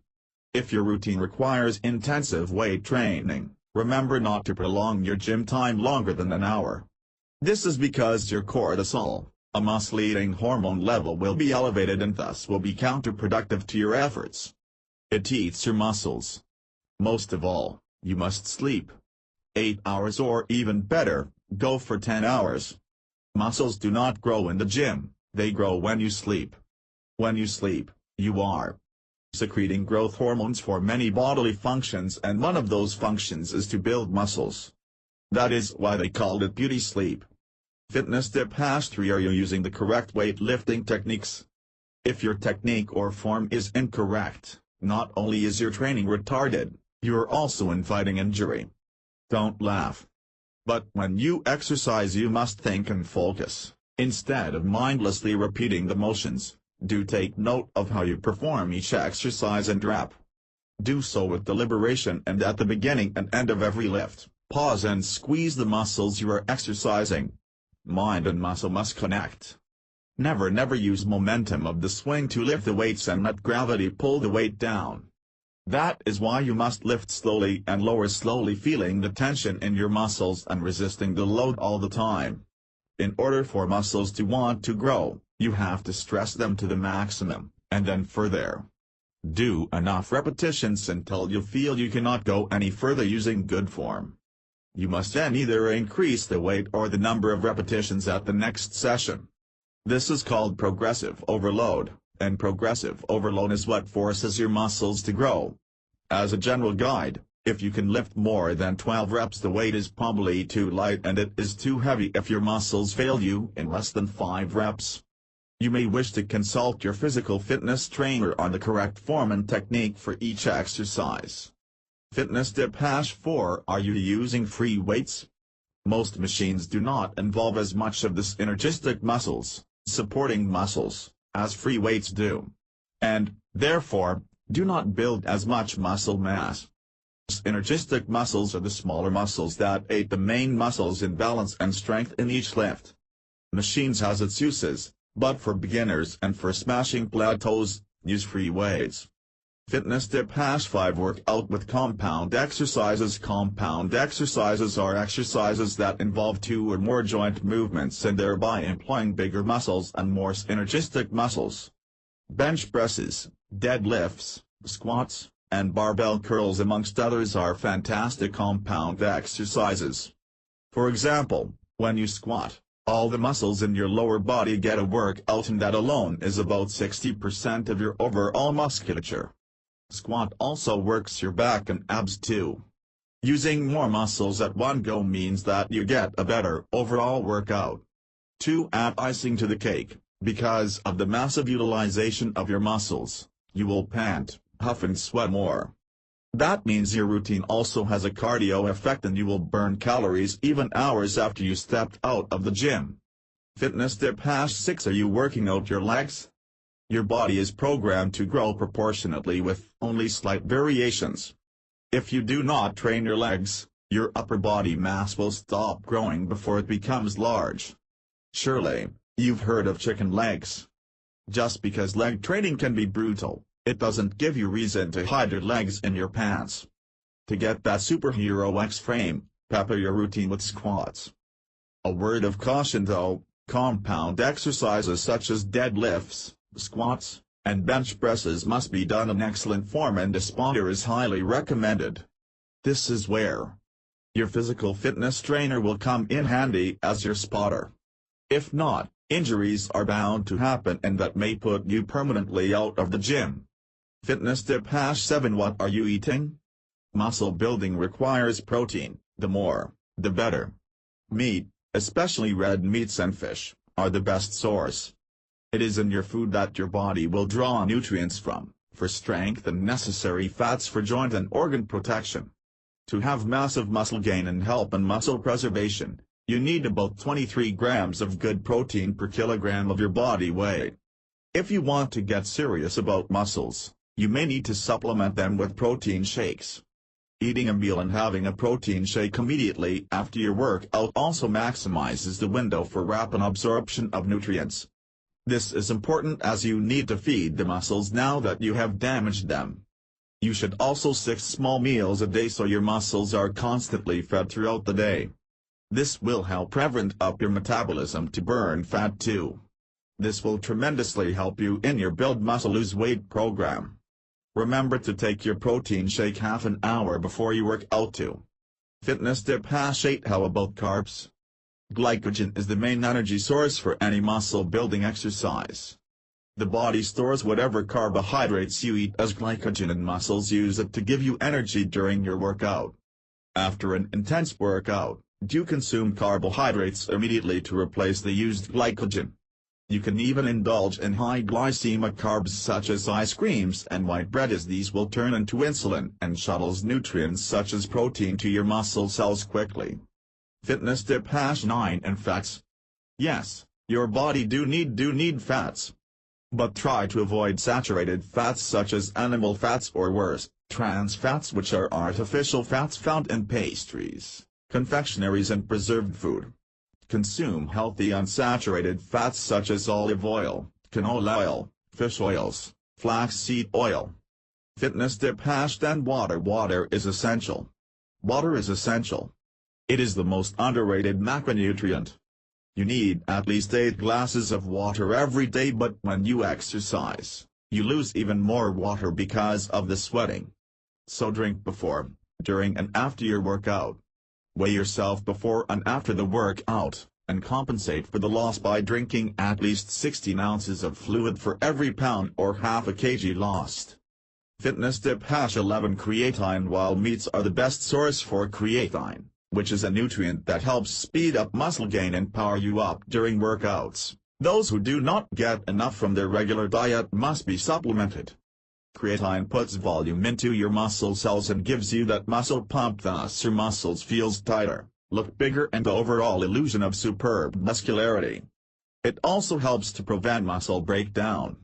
If your routine requires intensive weight training, remember not to prolong your gym time longer than an hour. This is because your cortisol, a muscle-eating hormone level, will be elevated and thus will be counterproductive to your efforts. It eats your muscles. Most of all, you must sleep. 8 hours or even better, go for 10 hours. Muscles do not grow in the gym, they grow when you sleep. When you sleep, you are secreting growth hormones for many bodily functions, and one of those functions is to build muscles. That is why they called it beauty sleep. Fitness tip #3 Are you using the correct weightlifting techniques? If your technique or form is incorrect, not only is your training retarded, you are also inviting injury. Don't laugh. But when you exercise you must think and focus, instead of mindlessly repeating the motions. Do take note of how you perform each exercise and rep. Do so with deliberation, and at the beginning and end of every lift, pause and squeeze the muscles you are exercising. Mind and muscle must connect. Never use momentum of the swing to lift the weights and let gravity pull the weight down. That is why you must lift slowly and lower slowly, feeling the tension in your muscles and resisting the load all the time. In order for muscles to want to grow, you have to stress them to the maximum, and then further. Do enough repetitions until you feel you cannot go any further using good form. You must then either increase the weight or the number of repetitions at the next session. This is called progressive overload, and progressive overload is what forces your muscles to grow. As a general guide, if you can lift more than 12 reps, the weight is probably too light and it is too heavy if your muscles fail you in less than 5 reps. You may wish to consult your physical fitness trainer on the correct form and technique for each exercise. Fitness tip #4. Are you using free weights? Most machines do not involve as much of the synergistic muscles, supporting muscles, as free weights do. And, therefore, do not build as much muscle mass. Synergistic muscles are the smaller muscles that aid the main muscles in balance and strength in each lift. Machines has its uses, but for beginners and for smashing plateaus, use free weights. Fitness tip #5. Work out with compound exercises. Compound exercises are exercises that involve 2 or more joint movements and thereby employing bigger muscles and more synergistic muscles. Bench presses, deadlifts, squats, and barbell curls amongst others are fantastic compound exercises. For example, when you squat, all the muscles in your lower body get a workout, and that alone is about 60% of your overall musculature. Squat also works your back and abs too. Using more muscles at one go means that you get a better overall workout. To add icing to the cake, because of the massive utilization of your muscles, you will pant, huff and sweat more. That means your routine also has a cardio effect and you will burn calories even hours after you stepped out of the gym. Fitness tip #6. Are you working out your legs? Your body is programmed to grow proportionately with only slight variations. If you do not train your legs, your upper body mass will stop growing before it becomes large. Surely, you've heard of chicken legs. Just because leg training can be brutal, it doesn't give you reason to hide your legs in your pants. To get that superhero X-frame, pepper your routine with squats. A word of caution though, compound exercises such as deadlifts, squats, and bench presses must be done in excellent form, and a spotter is highly recommended. This is where your physical fitness trainer will come in handy as your spotter. If not, injuries are bound to happen and that may put you permanently out of the gym. Fitness tip #7. What are you eating? Muscle building requires protein, the more, the better. Meat, especially red meats and fish, are the best source. It is in your food that your body will draw nutrients from, for strength and necessary fats for joint and organ protection. To have massive muscle gain and help in muscle preservation, you need about 23 grams of good protein per kilogram of your body weight. If you want to get serious about muscles, you may need to supplement them with protein shakes. Eating a meal and having a protein shake immediately after your workout also maximizes the window for rapid absorption of nutrients. This is important as you need to feed the muscles now that you have damaged them. You should also 6 small meals a day so your muscles are constantly fed throughout the day. This will help prevent up your metabolism to burn fat too. This will tremendously help you in your Build Muscle Lose Weight program. Remember to take your protein shake half an hour before you work out too. Fitness tip #8. How about carbs? Glycogen is the main energy source for any muscle building exercise. The body stores whatever carbohydrates you eat as glycogen, and muscles use it to give you energy during your workout. After an intense workout, do consume carbohydrates immediately to replace the used glycogen. You can even indulge in high glycemic carbs such as ice creams and white bread, as these will turn into insulin and shuttles nutrients such as protein to your muscle cells quickly. Fitness tip #9. And fats. Yes, your body do need fats. But try to avoid saturated fats such as animal fats or worse, trans fats, which are artificial fats found in pastries, confectionaries and preserved food. Consume healthy unsaturated fats such as olive oil, canola oil, fish oils, flaxseed oil. Fitness tip #10. Water. Water is essential. Water is essential. It is the most underrated macronutrient. You need at least 8 glasses of water every day, but when you exercise, you lose even more water because of the sweating. So drink before, during and after your workout. Weigh yourself before and after the workout, and compensate for the loss by drinking at least 16 ounces of fluid for every pound or half a kg lost. Fitness tip #11. Creatine. While meats are the best source for creatine, which is a nutrient that helps speed up muscle gain and power you up during workouts, Those who do not get enough from their regular diet must be supplemented. Creatine puts volume into your muscle cells and gives you that muscle pump, thus your muscles feels tighter, look bigger, and the overall illusion of superb muscularity. It also helps to prevent muscle breakdown.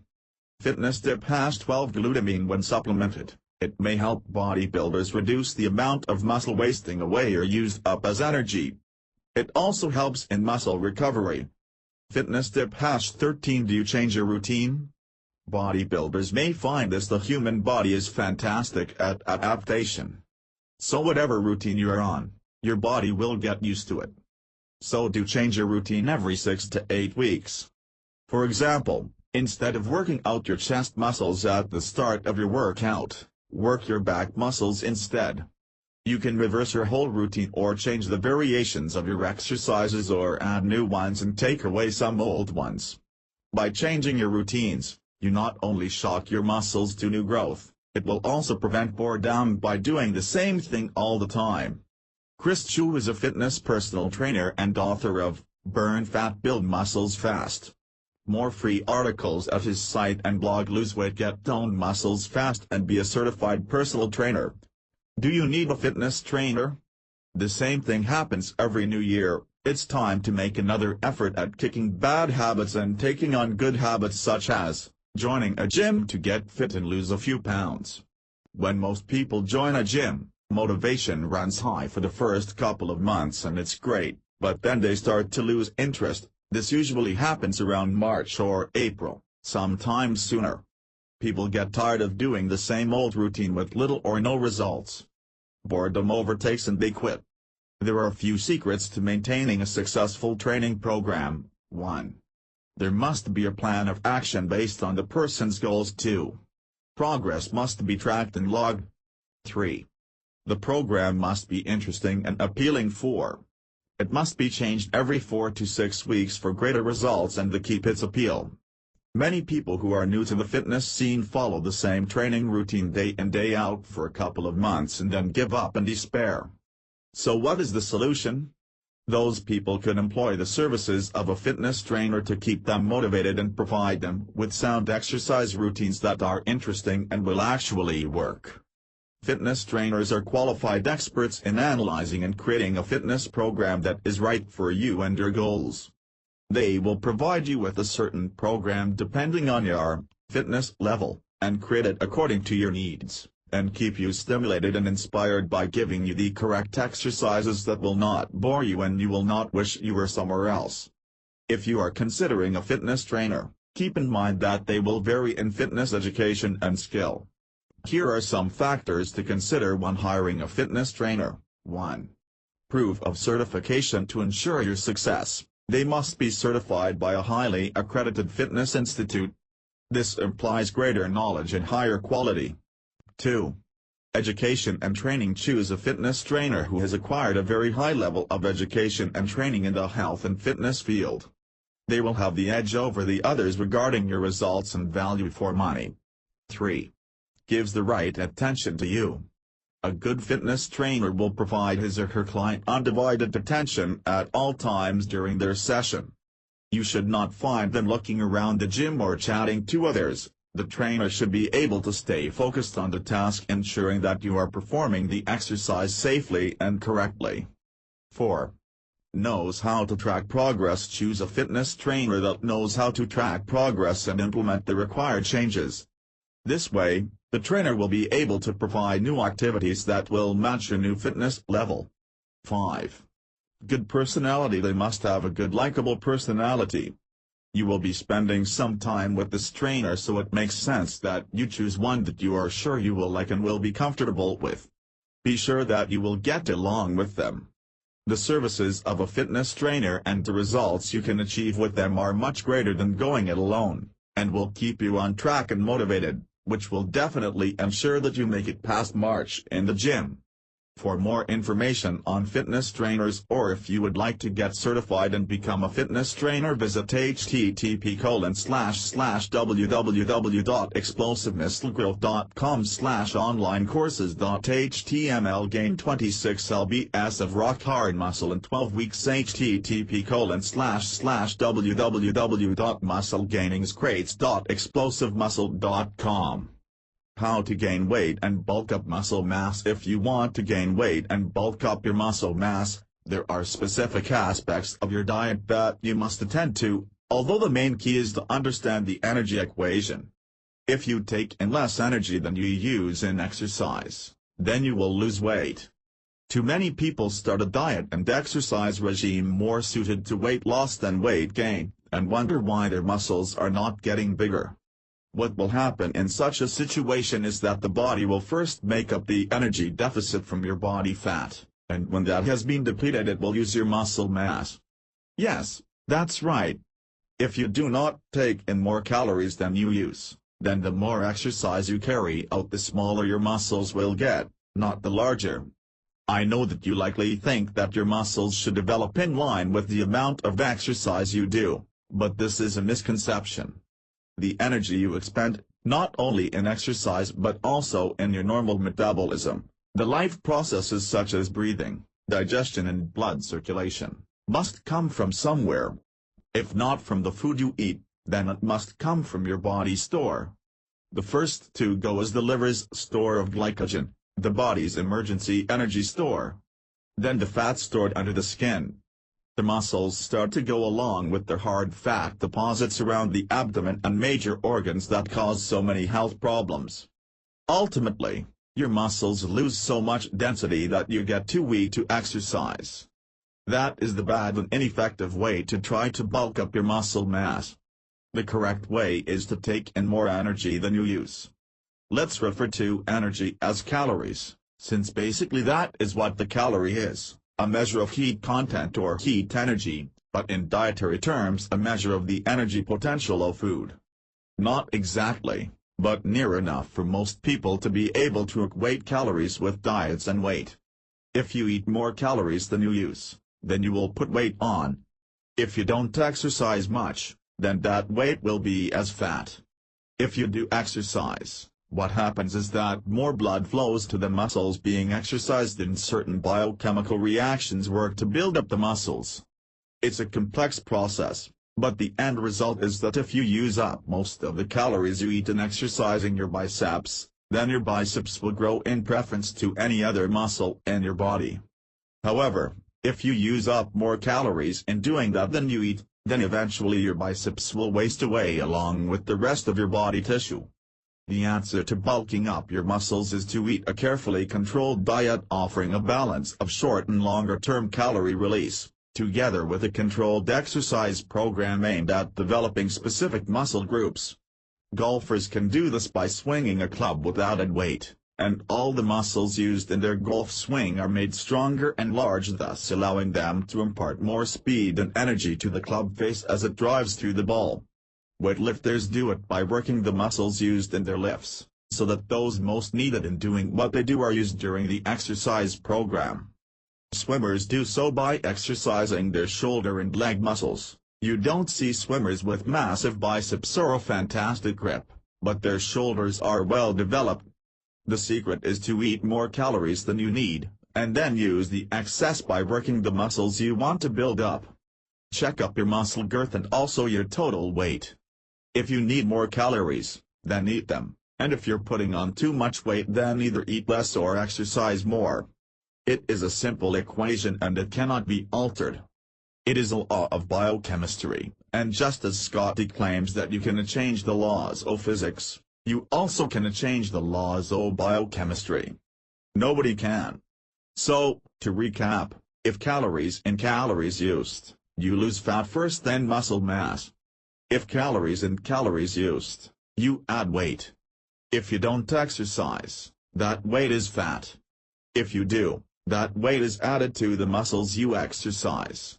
Fitness Dip has 12-glutamine when supplemented. It may help bodybuilders reduce the amount of muscle wasting away or used up as energy. It also helps in muscle recovery. Fitness Dip has 13. Do you change your routine? Bodybuilders may find this: the human body is fantastic at adaptation. So whatever routine you are on, your body will get used to it. So do change your routine every 6 to 8 weeks. For example, instead of working out your chest muscles at the start of your workout, work your back muscles instead. You can reverse your whole routine or change the variations of your exercises or add new ones and take away some old ones. By changing your routines, you not only shock your muscles to new growth, it will also prevent boredom by doing the same thing all the time. Chris Chu is a fitness personal trainer and author of Burn Fat Build Muscles Fast. More free articles at his site and blog: Lose Weight, Get Toned Muscles Fast, and be a certified personal trainer. Do you need a fitness trainer? The same thing happens every new year. It's time to make another effort at kicking bad habits and taking on good habits, such as joining a gym to get fit and lose a few pounds. When most people join a gym, motivation runs high for the first couple of months and it's great, but then they start to lose interest. This usually happens around March or April, sometimes sooner. People get tired of doing the same old routine with little or no results. Boredom overtakes and they quit. There are a few secrets to maintaining a successful training program. 1. There must be a plan of action based on the person's goals. 2. Progress must be tracked and logged. 3. The program must be interesting and appealing. 4. It must be changed every 4 to 6 weeks for greater results and to keep its appeal. Many people who are new to the fitness scene follow the same training routine day in day out for a couple of months and then give up and despair. So what is the solution? Those people could employ the services of a fitness trainer to keep them motivated and provide them with sound exercise routines that are interesting and will actually work. Fitness trainers are qualified experts in analyzing and creating a fitness program that is right for you and your goals. They will provide you with a certain program depending on your fitness level, and create it according to your needs, and keep you stimulated and inspired by giving you the correct exercises that will not bore you and you will not wish you were somewhere else. If you are considering a fitness trainer, keep in mind that they will vary in fitness education and skill. Here are some factors to consider when hiring a fitness trainer. 1. Proof of certification to ensure your success. They must be certified by a highly accredited fitness institute. This implies greater knowledge and higher quality. 2. Education and training. Choose a fitness trainer who has acquired a very high level of education and training in the health and fitness field. They will have the edge over the others regarding your results and value for money. 3. Gives the right attention to you. A good fitness trainer will provide his or her client undivided attention at all times during their session. You should not find them looking around the gym or chatting to others. The trainer should be able to stay focused on the task, ensuring that you are performing the exercise safely and correctly. 4. Knows how to track progress. Choose a fitness trainer that knows how to track progress and implement the required changes. This way, the trainer will be able to provide new activities that will match your new fitness level. 5. Good personality. They must have a good likable personality. You will be spending some time with this trainer, so it makes sense that you choose one that you are sure you will like and will be comfortable with. Be sure that you will get along with them. The services of a fitness trainer and the results you can achieve with them are much greater than going it alone, and will keep you on track and motivated, which will definitely ensure that you make it past March in the gym. For more information on fitness trainers, or if you would like to get certified and become a fitness trainer, visit http://www.explosivemusclegrowth.com/online-courses.html. Gain 26 lbs of rock hard muscle in 12 weeks. http://www.musclegainingscrates.explosivemuscle.com. How to gain weight and bulk up muscle mass. If you want to gain weight and bulk up your muscle mass, there are specific aspects of your diet that you must attend to, although the main key is to understand the energy equation. If you take in less energy than you use in exercise, then you will lose weight. Too many people start a diet and exercise regime more suited to weight loss than weight gain, and wonder why their muscles are not getting bigger. What will happen in such a situation is that the body will first make up the energy deficit from your body fat, and when that has been depleted, it will use your muscle mass. Yes, that's right. If you do not take in more calories than you use, then the more exercise you carry out, the smaller your muscles will get, not the larger. I know that you likely think that your muscles should develop in line with the amount of exercise you do, but this is a misconception. The energy you expend, not only in exercise but also in your normal metabolism, the life processes such as breathing, digestion and blood circulation, must come from somewhere. If not from the food you eat, then it must come from your body's store. The first to go is the liver's store of glycogen, the body's emergency energy store. Then the fat stored under the skin. The muscles start to go along with their hard fat deposits around the abdomen and major organs that cause so many health problems. Ultimately, your muscles lose so much density that you get too weak to exercise. That is the bad and ineffective way to try to bulk up your muscle mass. The correct way is to take in more energy than you use. Let's refer to energy as calories, since basically that is what the calorie is. A measure of heat content or heat energy, but in dietary terms a measure of the energy potential of food. Not exactly, but near enough for most people to be able to equate calories with diets and weight. If you eat more calories than you use, then you will put weight on. If you don't exercise much, then that weight will be as fat. If you do exercise, what happens is that more blood flows to the muscles being exercised and certain biochemical reactions work to build up the muscles. It's a complex process, but the end result is that if you use up most of the calories you eat in exercising your biceps, then your biceps will grow in preference to any other muscle in your body. However, if you use up more calories in doing that than you eat, then eventually your biceps will waste away along with the rest of your body tissue. The answer to bulking up your muscles is to eat a carefully controlled diet offering a balance of short and longer-term calorie release, together with a controlled exercise program aimed at developing specific muscle groups. Golfers can do this by swinging a club with added weight, and all the muscles used in their golf swing are made stronger and large, thus allowing them to impart more speed and energy to the club face as it drives through the ball. Weightlifters do it by working the muscles used in their lifts, so that those most needed in doing what they do are used during the exercise program. Swimmers do so by exercising their shoulder and leg muscles. You don't see swimmers with massive biceps or a fantastic grip, but their shoulders are well developed. The secret is to eat more calories than you need, and then use the excess by working the muscles you want to build up. Check up your muscle girth and also your total weight. If you need more calories, then eat them, and if you're putting on too much weight, then either eat less or exercise more. It is a simple equation and it cannot be altered. It is a law of biochemistry, and just as Scotty claims that you can change the laws of physics, you also can change the laws of biochemistry. Nobody can. So, to recap, if calories in calories used, you lose fat first then muscle mass. If calories in calories used, you add weight. If you don't exercise, that weight is fat. If you do, that weight is added to the muscles you exercise.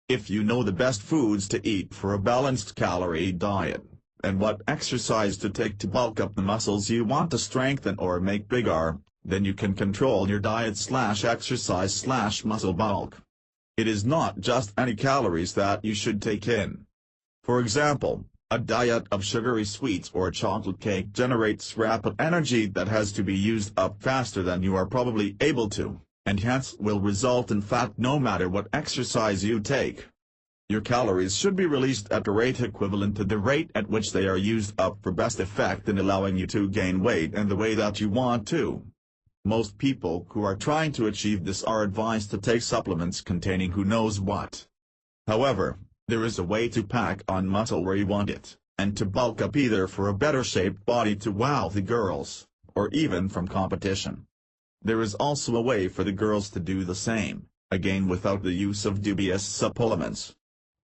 If you know the best foods to eat for a balanced calorie diet, and what exercise to take to bulk up the muscles you want to strengthen or make bigger, then you can control your diet/exercise/muscle bulk. It is not just any calories that you should take in. For example, a diet of sugary sweets or chocolate cake generates rapid energy that has to be used up faster than you are probably able to, and hence will result in fat no matter what exercise you take. Your calories should be released at a rate equivalent to the rate at which they are used up for best effect in allowing you to gain weight in the way that you want to. Most people who are trying to achieve this are advised to take supplements containing who knows what. However, there is a way to pack on muscle where you want it, and to bulk up either for a better shaped body to wow the girls, or even from competition. There is also a way for the girls to do the same, again without the use of dubious supplements.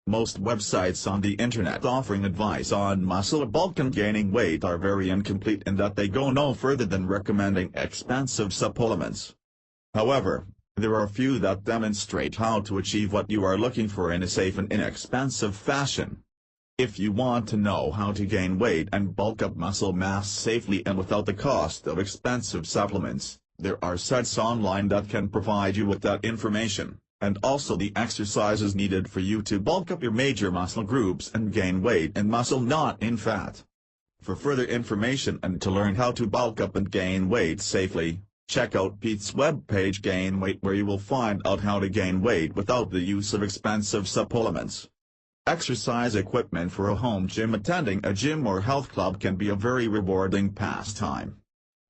Most websites on the internet offering advice on muscle bulk and gaining weight are very incomplete in that they go no further than recommending expensive supplements. However, there are few that demonstrate how to achieve what you are looking for in a safe and inexpensive fashion. If you want to know how to gain weight and bulk up muscle mass safely and without the cost of expensive supplements, there are sites online that can provide you with that information, and also the exercises needed for you to bulk up your major muscle groups and gain weight in muscle not in fat. For further information and to learn how to bulk up and gain weight safely, check out Pete's webpage Gain Weight, where you will find out how to gain weight without the use of expensive supplements. Exercise equipment for a home gym. Attending a gym or health club can be a very rewarding pastime.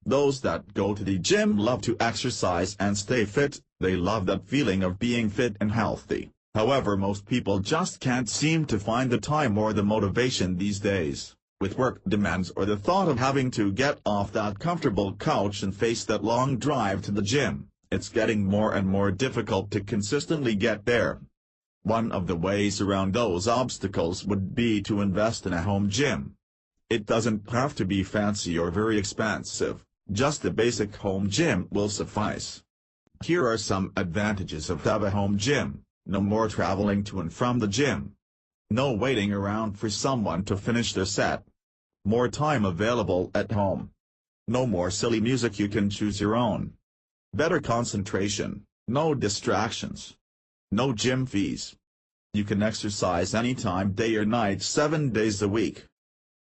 Those that go to the gym love to exercise and stay fit. They love that feeling of being fit and healthy. However, most people just can't seem to find the time or the motivation these days. With work demands or the thought of having to get off that comfortable couch and face that long drive to the gym, it's getting more and more difficult to consistently get there. One of the ways around those obstacles would be to invest in a home gym. It doesn't have to be fancy or very expensive, just a basic home gym will suffice. Here are some advantages of a home gym: no more traveling to and from the gym. No waiting around for someone to finish their set. More time available at home. No more silly music, you can choose your own. Better concentration, no distractions. No gym fees. You can exercise anytime, day or night, 7 days a week.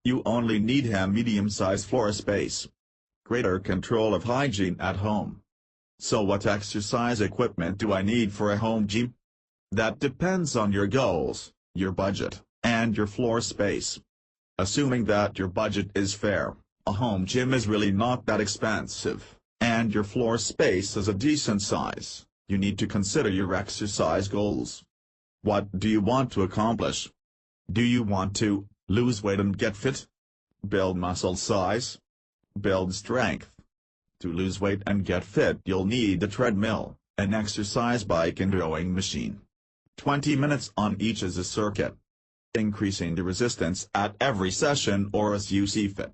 You only need a medium-sized floor space. Greater control of hygiene at home. So what exercise equipment do I need for a home gym? That depends on your goals, your budget, and your floor space. Assuming that your budget is fair, a home gym is really not that expensive, and your floor space is a decent size, you need to consider your exercise goals. What do you want to accomplish? Do you want to lose weight and get fit? Build muscle size? Build strength? To lose weight and get fit, you'll need a treadmill, an exercise bike and rowing machine. 20 minutes on each is a circuit. Increasing the resistance at every session or as you see fit.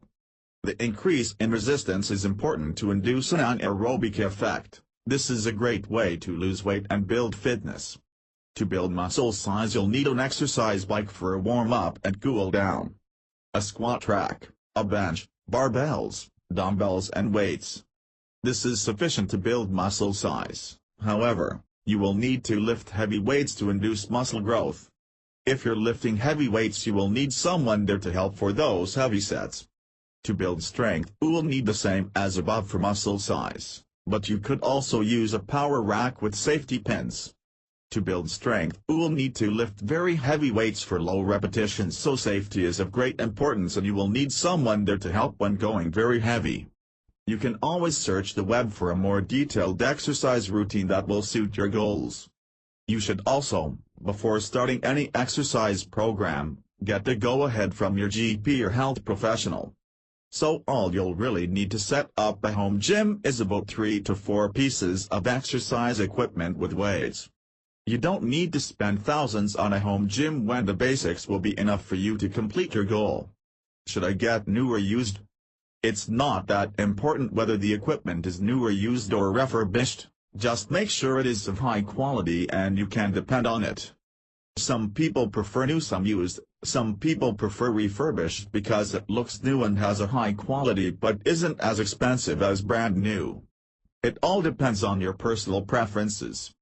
The increase in resistance is important to induce an anaerobic effect. This is a great way to lose weight and build fitness. To build muscle size, you'll need an exercise bike for a warm-up and cool down. A squat rack, a bench, barbells, dumbbells and weights. This is sufficient to build muscle size. However, you will need to lift heavy weights to induce muscle growth. If you're lifting heavy weights, you will need someone there to help for those heavy sets. To build strength, you will need the same as above for muscle size, but you could also use a power rack with safety pins. To build strength, you will need to lift very heavy weights for low repetitions, so safety is of great importance and you will need someone there to help when going very heavy. You can always search the web for a more detailed exercise routine that will suit your goals. You should also, before starting any exercise program, get the go-ahead from your GP or health professional. So all you'll really need to set up a home gym is about 3 to 4 pieces of exercise equipment with weights. You don't need to spend thousands on a home gym when the basics will be enough for you to complete your goal. Should I get new or used? It's not that important whether the equipment is new or used or refurbished, just make sure it is of high quality and you can depend on it. Some people prefer new, some used, some people prefer refurbished because it looks new and has a high quality but isn't as expensive as brand new. It all depends on your personal preferences.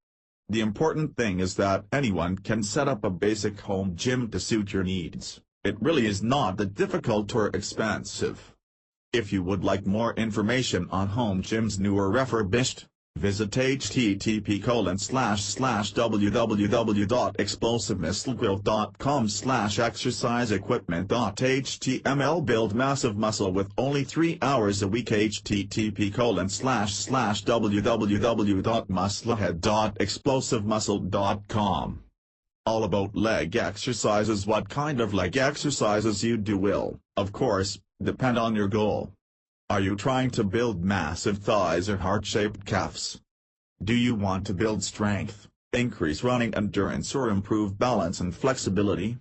The important thing is that anyone can set up a basic home gym to suit your needs. It really is not that difficult or expensive. If you would like more information on home gyms new or refurbished, visit http://www.explosivemissilegrowth.com/exercise-equipment.html Build massive muscle with only 3 hours a week. http://www.musclehead.explosivemuscle.com All about leg exercises. What kind of leg exercises you do will, of course, depend on your goal. Are you trying to build massive thighs or heart-shaped calves? Do you want to build strength, increase running endurance or improve balance and flexibility?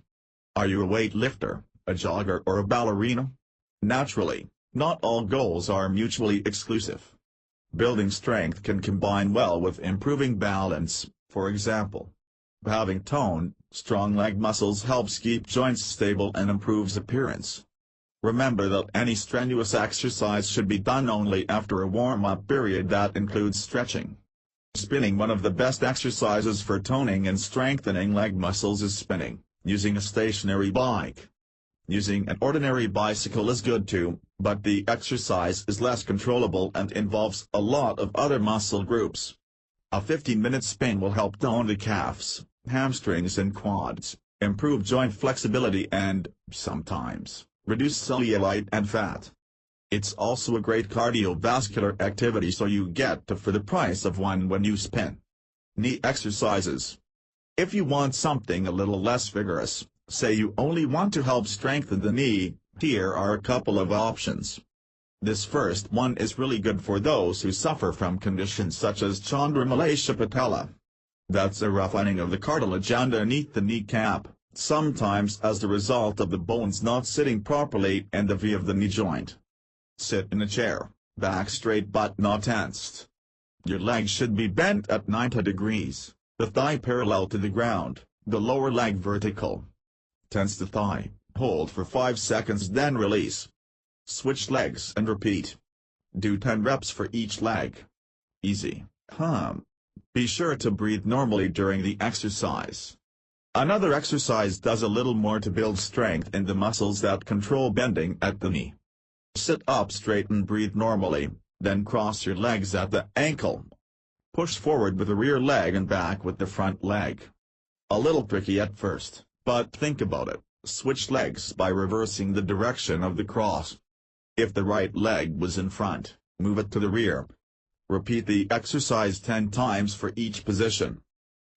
Are you a weightlifter, a jogger or a ballerina? Naturally, not all goals are mutually exclusive. Building strength can combine well with improving balance. For example, having toned, strong leg muscles helps keep joints stable and improves appearance. Remember that any strenuous exercise should be done only after a warm-up period that includes stretching. Spinning. One of the best exercises for toning and strengthening leg muscles is spinning, using a stationary bike. Using an ordinary bicycle is good too, but the exercise is less controllable and involves a lot of other muscle groups. A 15-minute spin will help tone the calves, hamstrings and quads, improve joint flexibility and, sometimes, reduce cellulite and fat. It's also a great cardiovascular activity, so you get two for the price of one when you spin. Knee exercises. If you want something a little less vigorous, say you only want to help strengthen the knee, here are a couple of options. This first one is really good for those who suffer from conditions such as chondromalacia patella. That's a roughening of the cartilage underneath the kneecap, sometimes as the result of the bones not sitting properly and the V of the knee joint. Sit in a chair, back straight but not tensed. Your legs should be bent at 90 degrees, the thigh parallel to the ground, the lower leg vertical. Tense the thigh, hold for 5 seconds then release. Switch legs and repeat. Do 10 reps for each leg. Easy, Be sure to breathe normally during the exercise. Another exercise does a little more to build strength in the muscles that control bending at the knee. Sit up straight and breathe normally, then cross your legs at the ankle. Push forward with the rear leg and back with the front leg. A little tricky at first, but think about it. Switch legs by reversing the direction of the cross. If the right leg was in front, move it to the rear. Repeat the exercise 10 times for each position.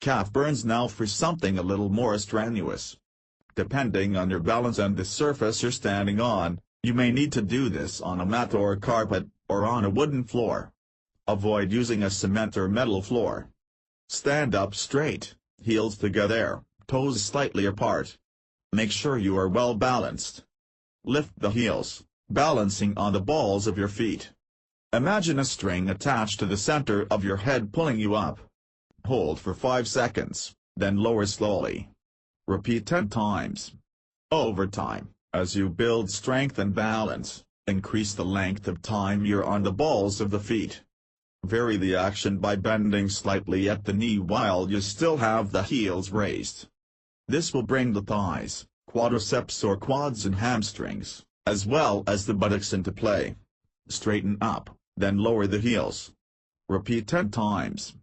Calf burns. Now for something a little more strenuous. Depending on your balance and the surface you're standing on, you may need to do this on a mat or carpet, or on a wooden floor. Avoid using a cement or metal floor. Stand up straight, heels together, toes slightly apart. Make sure you are well balanced. Lift the heels, balancing on the balls of your feet. Imagine a string attached to the center of your head pulling you up. Hold for 5 seconds, then lower slowly. Repeat 10 times. Over time, as you build strength and balance, increase the length of time you're on the balls of the feet. Vary the action by bending slightly at the knee while you still have the heels raised. This will bring the thighs, quadriceps or quads and hamstrings, as well as the buttocks into play. Straighten up, then lower the heels. Repeat 10 times.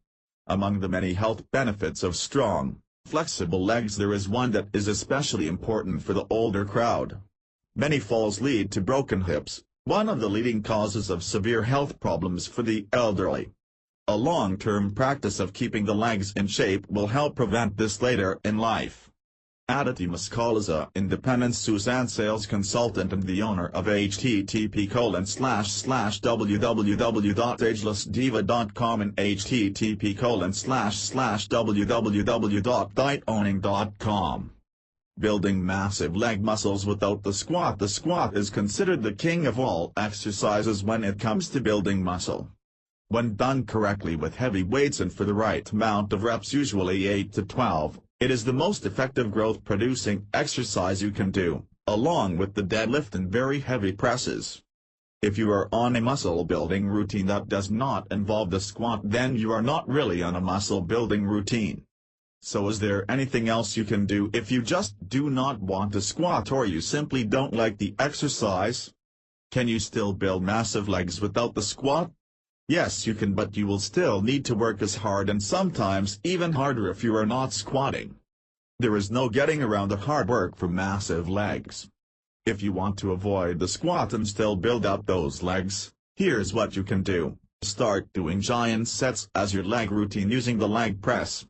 Among the many health benefits of strong, flexible legs, there is one that is especially important for the older crowd. Many falls lead to broken hips, one of the leading causes of severe health problems for the elderly. A long-term practice of keeping the legs in shape will help prevent this later in life. Aditi Mascalza, independent Suzanne sales consultant and the owner of http://www.agelessdiva.com and http://www.dietowning.com. Building massive leg muscles without the squat. The squat is considered the king of all exercises when it comes to building muscle. When done correctly with heavy weights and for the right amount of reps, usually 8 to 12, it is the most effective growth-producing exercise you can do, along with the deadlift and very heavy presses. If you are on a muscle building routine that does not involve the squat, then you are not really on a muscle building routine. So is there anything else you can do if you just do not want to squat or you simply don't like the exercise? Can you still build massive legs without the squat? Yes, you can, but you will still need to work as hard and sometimes even harder if you are not squatting. There is no getting around the hard work for massive legs. If you want to avoid the squat and still build up those legs, here's what you can do. Start doing giant sets as your leg routine using the leg press.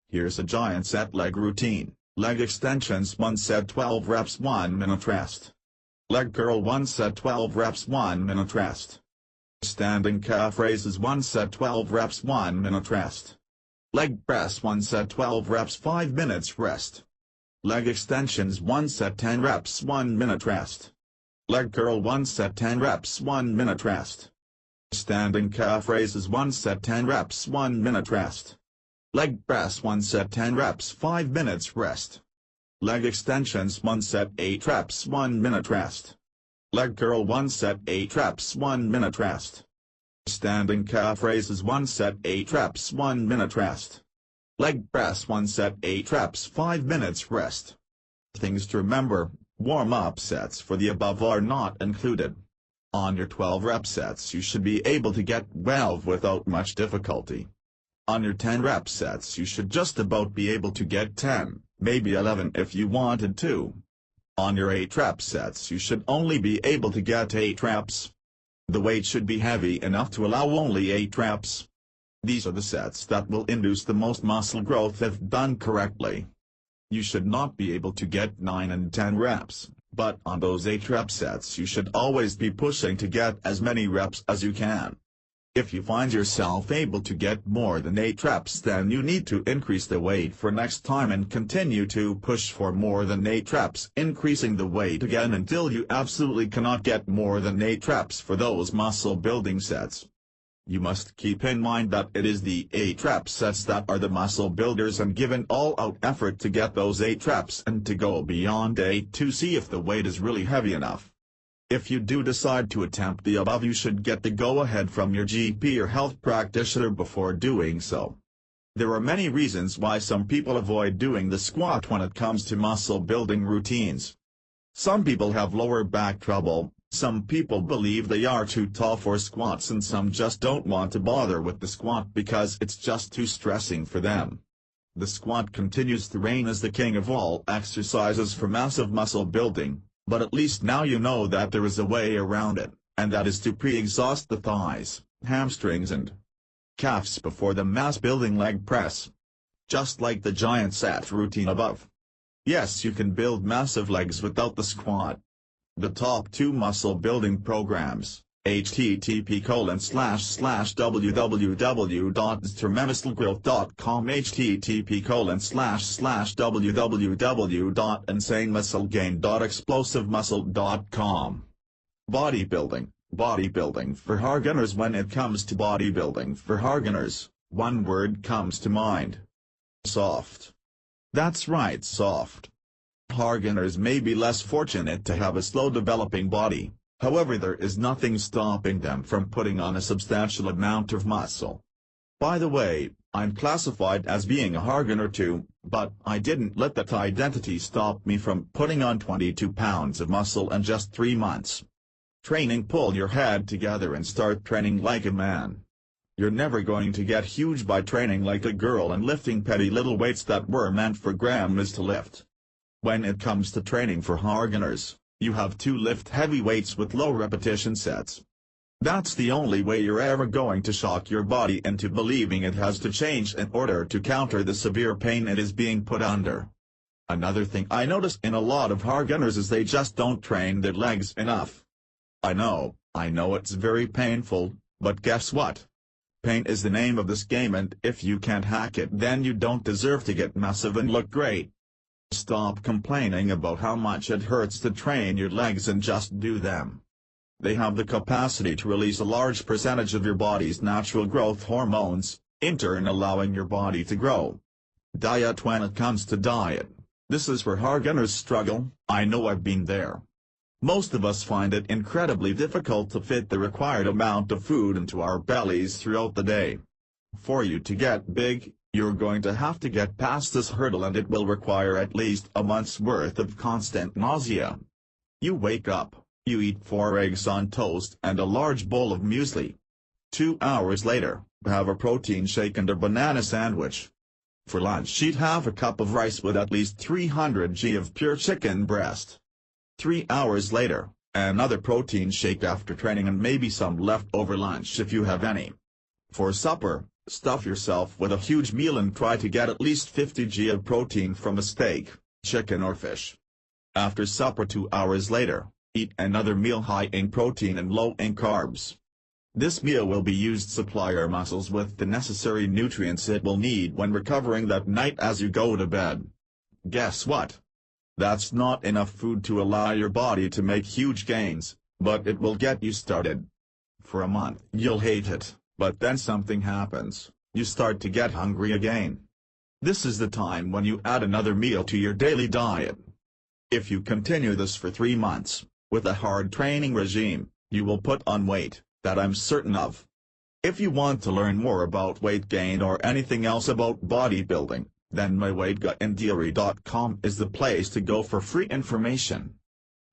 Here's a giant set leg routine. Leg extensions 1 set 12 reps 1 minute rest. Leg curl 1 set 12 reps 1 minute rest. Standing calf raises 1 set 12 reps 1 minute rest. Leg press 1 set 12 reps 5 minutes rest. Leg extensions 1 set 10 reps 1 minute rest. Leg curl 1 set 10 reps 1 minute rest. Standing calf raises 1 set 10 reps 1 minute rest. Leg press 1 set 10 reps 5 minutes rest. Leg extensions 1 set 8 reps 1 minute rest. Leg curl 1 set 8 reps 1 minute rest. Standing calf raises 1 set 8 reps 1 minute rest. Leg press 1 set 8 reps 5 minutes rest. Things to remember: warm-up sets for the above are not included. On your 12 rep sets you should be able to get 12 without much difficulty. On your 10 rep sets you should just about be able to get 10, maybe 11 if you wanted to. On your 8 rep sets you should only be able to get 8 reps. The weight should be heavy enough to allow only 8 reps. These are the sets that will induce the most muscle growth if done correctly. You should not be able to get 9 and 10 reps, but on those 8 rep sets you should always be pushing to get as many reps as you can. If you find yourself able to get more than 8 reps, then you need to increase the weight for next time and continue to push for more than 8 reps, increasing the weight again until you absolutely cannot get more than 8 reps for those muscle building sets. You must keep in mind that it is the 8 rep sets that are the muscle builders, and give an all-out effort to get those 8 reps and to go beyond 8 to see if the weight is really heavy enough. If you do decide to attempt the above, you should get the go-ahead from your GP or health practitioner before doing so. There are many reasons why some people avoid doing the squat when it comes to muscle building routines. Some people have lower back trouble, some people believe they are too tall for squats, and some just don't want to bother with the squat because it's just too stressing for them. The squat continues to reign as the king of all exercises for massive muscle building. But at least now you know that there is a way around it, and that is to pre-exhaust the thighs, hamstrings and calves before the mass-building leg press. Just like the giant set routine above. Yes, you can build massive legs without the squat. The top 2 muscle-building programs, http://www.InsaneMuscleGrowth.com, http://www.InsaneMuscleGain.ExplosiveMuscle.com. Bodybuilding for Hargunners. When it comes to bodybuilding for Hargunners, one word comes to mind: soft. That's right, soft. Hargunners may be less fortunate to have a slow-developing body. However, there is nothing stopping them from putting on a substantial amount of muscle. By the way, I'm classified as being a Hargunner too, but I didn't let that identity stop me from putting on 22 pounds of muscle in just 3 months. Training: pull your head together and start training like a man. You're never going to get huge by training like a girl and lifting petty little weights that were meant for grandmas to lift. When it comes to training for Hargunners, you have to lift heavy weights with low repetition sets. That's the only way you're ever going to shock your body into believing it has to change in order to counter the severe pain it is being put under. Another thing I notice in a lot of Hargunners is they just don't train their legs enough. I know it's very painful, but guess what? Pain is the name of this game, and if you can't hack it, then you don't deserve to get massive and look great. Stop complaining about how much it hurts to train your legs and just do them. They have the capacity to release a large percentage of your body's natural growth hormones, in turn allowing your body to grow. Diet: when it comes to diet, this is where Hargunners struggle. I know, I've been there. Most of us find it incredibly difficult to fit the required amount of food into our bellies throughout the day. For you to get big, you're going to have to get past this hurdle, and it will require at least a month's worth of constant nausea. You wake up, you eat 4 eggs on toast and a large bowl of muesli. 2 hours later, have a protein shake and a banana sandwich. For lunch, eat half a cup of rice with at least 300 g of pure chicken breast. 3 hours later, another protein shake after training and maybe some leftover lunch if you have any. For supper, stuff yourself with a huge meal and try to get at least 50 g of protein from a steak, chicken or fish. After supper 2 hours later, eat another meal high in protein and low in carbs. This meal will be used to supply your muscles with the necessary nutrients it will need when recovering that night as you go to bed. Guess what? That's not enough food to allow your body to make huge gains, but it will get you started. For a month you'll hate it, but then something happens, you start to get hungry again. This is the time when you add another meal to your daily diet. If you continue this for 3 months, with a hard training regime, you will put on weight, that I'm certain of. If you want to learn more about weight gain or anything else about bodybuilding, then myweightgaintheory.com is the place to go for free information.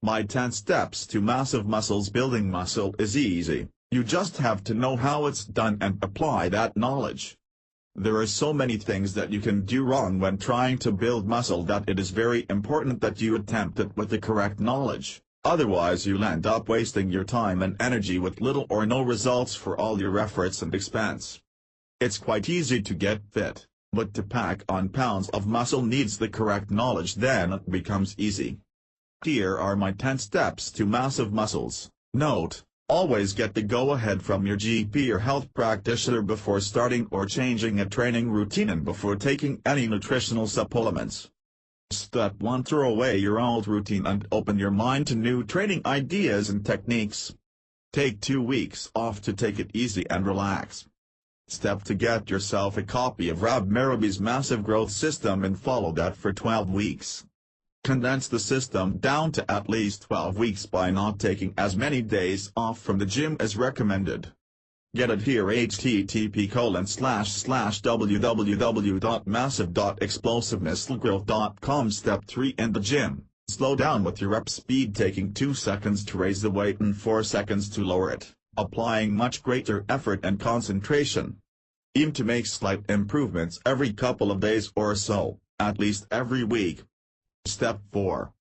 My 10 steps to massive muscles. Building muscle is easy, you just have to know how it's done and apply that knowledge. There are so many things that you can do wrong when trying to build muscle that it is very important that you attempt it with the correct knowledge. Otherwise you'll end up wasting your time and energy with little or no results for all your efforts and expense. It's quite easy to get fit, but to pack on pounds of muscle needs the correct knowledge, then it becomes easy. Here are my 10 steps to massive muscles. Note: always get the go-ahead from your GP or health practitioner before starting or changing a training routine and before taking any nutritional supplements. Step 1: throw away your old routine and open your mind to new training ideas and techniques. Take 2 weeks off to take it easy and relax. Step 2: get yourself a copy of Rob Merabi's Massive Growth System and follow that for 12 weeks. Condense the system down to at least 12 weeks by not taking as many days off from the gym as recommended. Get it here: http://www.massive.explosivemusclegrowth.com. Step 3: in the gym, slow down with your rep speed, taking 2 seconds to raise the weight and 4 seconds to lower it, applying much greater effort and concentration. Aim to make slight improvements every couple of days or so, at least every week. Step 4: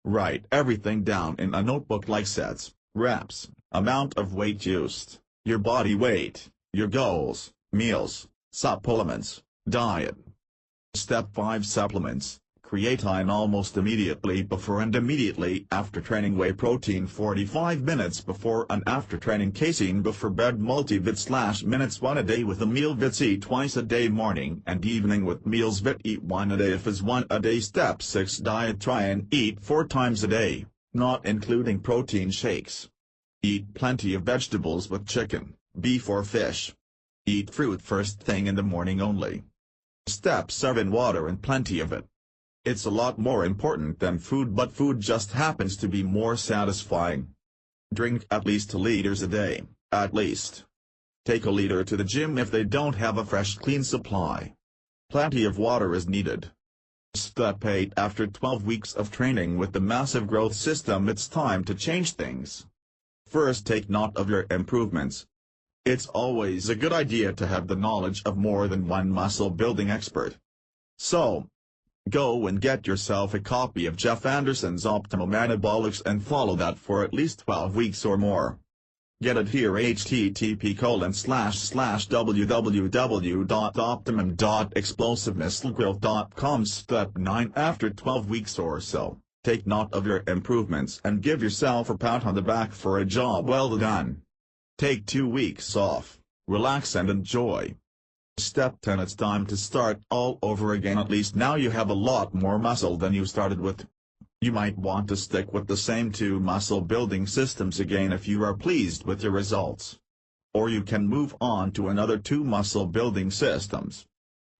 write everything down in a notebook, like sets, reps, amount of weight used, your body weight, your goals, meals, supplements, diet. Step 5: supplements. Creatine almost immediately before and immediately after training. Whey protein 45 minutes before and after training. Casein before bed. Multivit/minutes 1 a day with a meal. Vits eat twice a day, morning and evening with meals. Vit eat 1 a day if is 1 a day. Step 6: diet. Try and eat 4 times a day, not including protein shakes. Eat plenty of vegetables with chicken, beef or fish. Eat fruit first thing in the morning only. Step 7: water, and plenty of it. It's a lot more important than food, but food just happens to be more satisfying. Drink at least 2 liters a day, at least. Take a liter to the gym if they don't have a fresh clean supply. Plenty of water is needed. Step 8: after 12 weeks of training with the Massive Growth System, it's time to change things. First, take note of your improvements. It's always a good idea to have the knowledge of more than one muscle building expert. So, go and get yourself a copy of Jeff Anderson's Optimal Anabolics and follow that for at least 12 weeks or more. Get it here: http://www.optimum.explosivemusclegrowth.com. Step 9: after 12 weeks or so, take note of your improvements and give yourself a pat on the back for a job well done. Take 2 weeks off, relax and enjoy. Step 10: it's time to start all over again. At least now you have a lot more muscle than you started with. You might want to stick with the same 2 muscle building systems again if you are pleased with your results. Or you can move on to another 2 muscle building systems.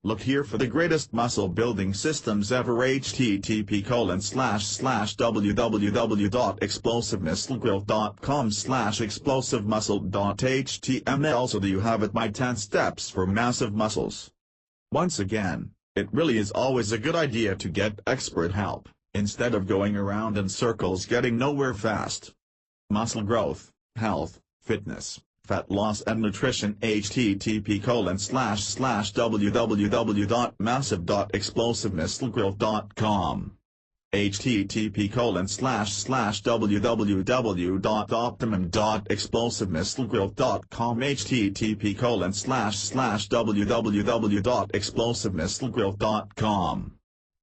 Look here for the greatest muscle building systems ever. http://www.explosivemusclegrill.com/explosivemuscle.html. So there you have it, my 10 steps for massive muscles. Once again, it really is always a good idea to get expert help, instead of going around in circles getting nowhere fast. Muscle growth, health, fitness, fat loss and nutrition. http://www.massive.explosivemusclegrill.com http://www.optimum.explosivemusclegrill.com http://www.explosivemusclegrill.com.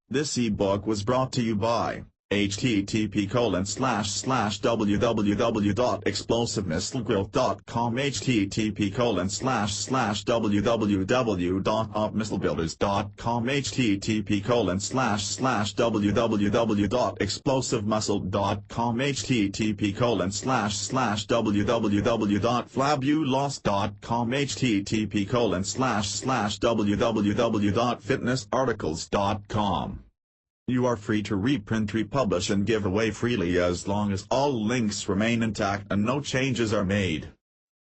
This ebook was brought to you by http://www.explosivemusclegrill.com http://www.opmusclebuilders.com http://www.explosivemuscle.com http://www.flabulost.com http://www.fitnessarticles.com. You are free to reprint, republish and give away freely as long as all links remain intact and no changes are made.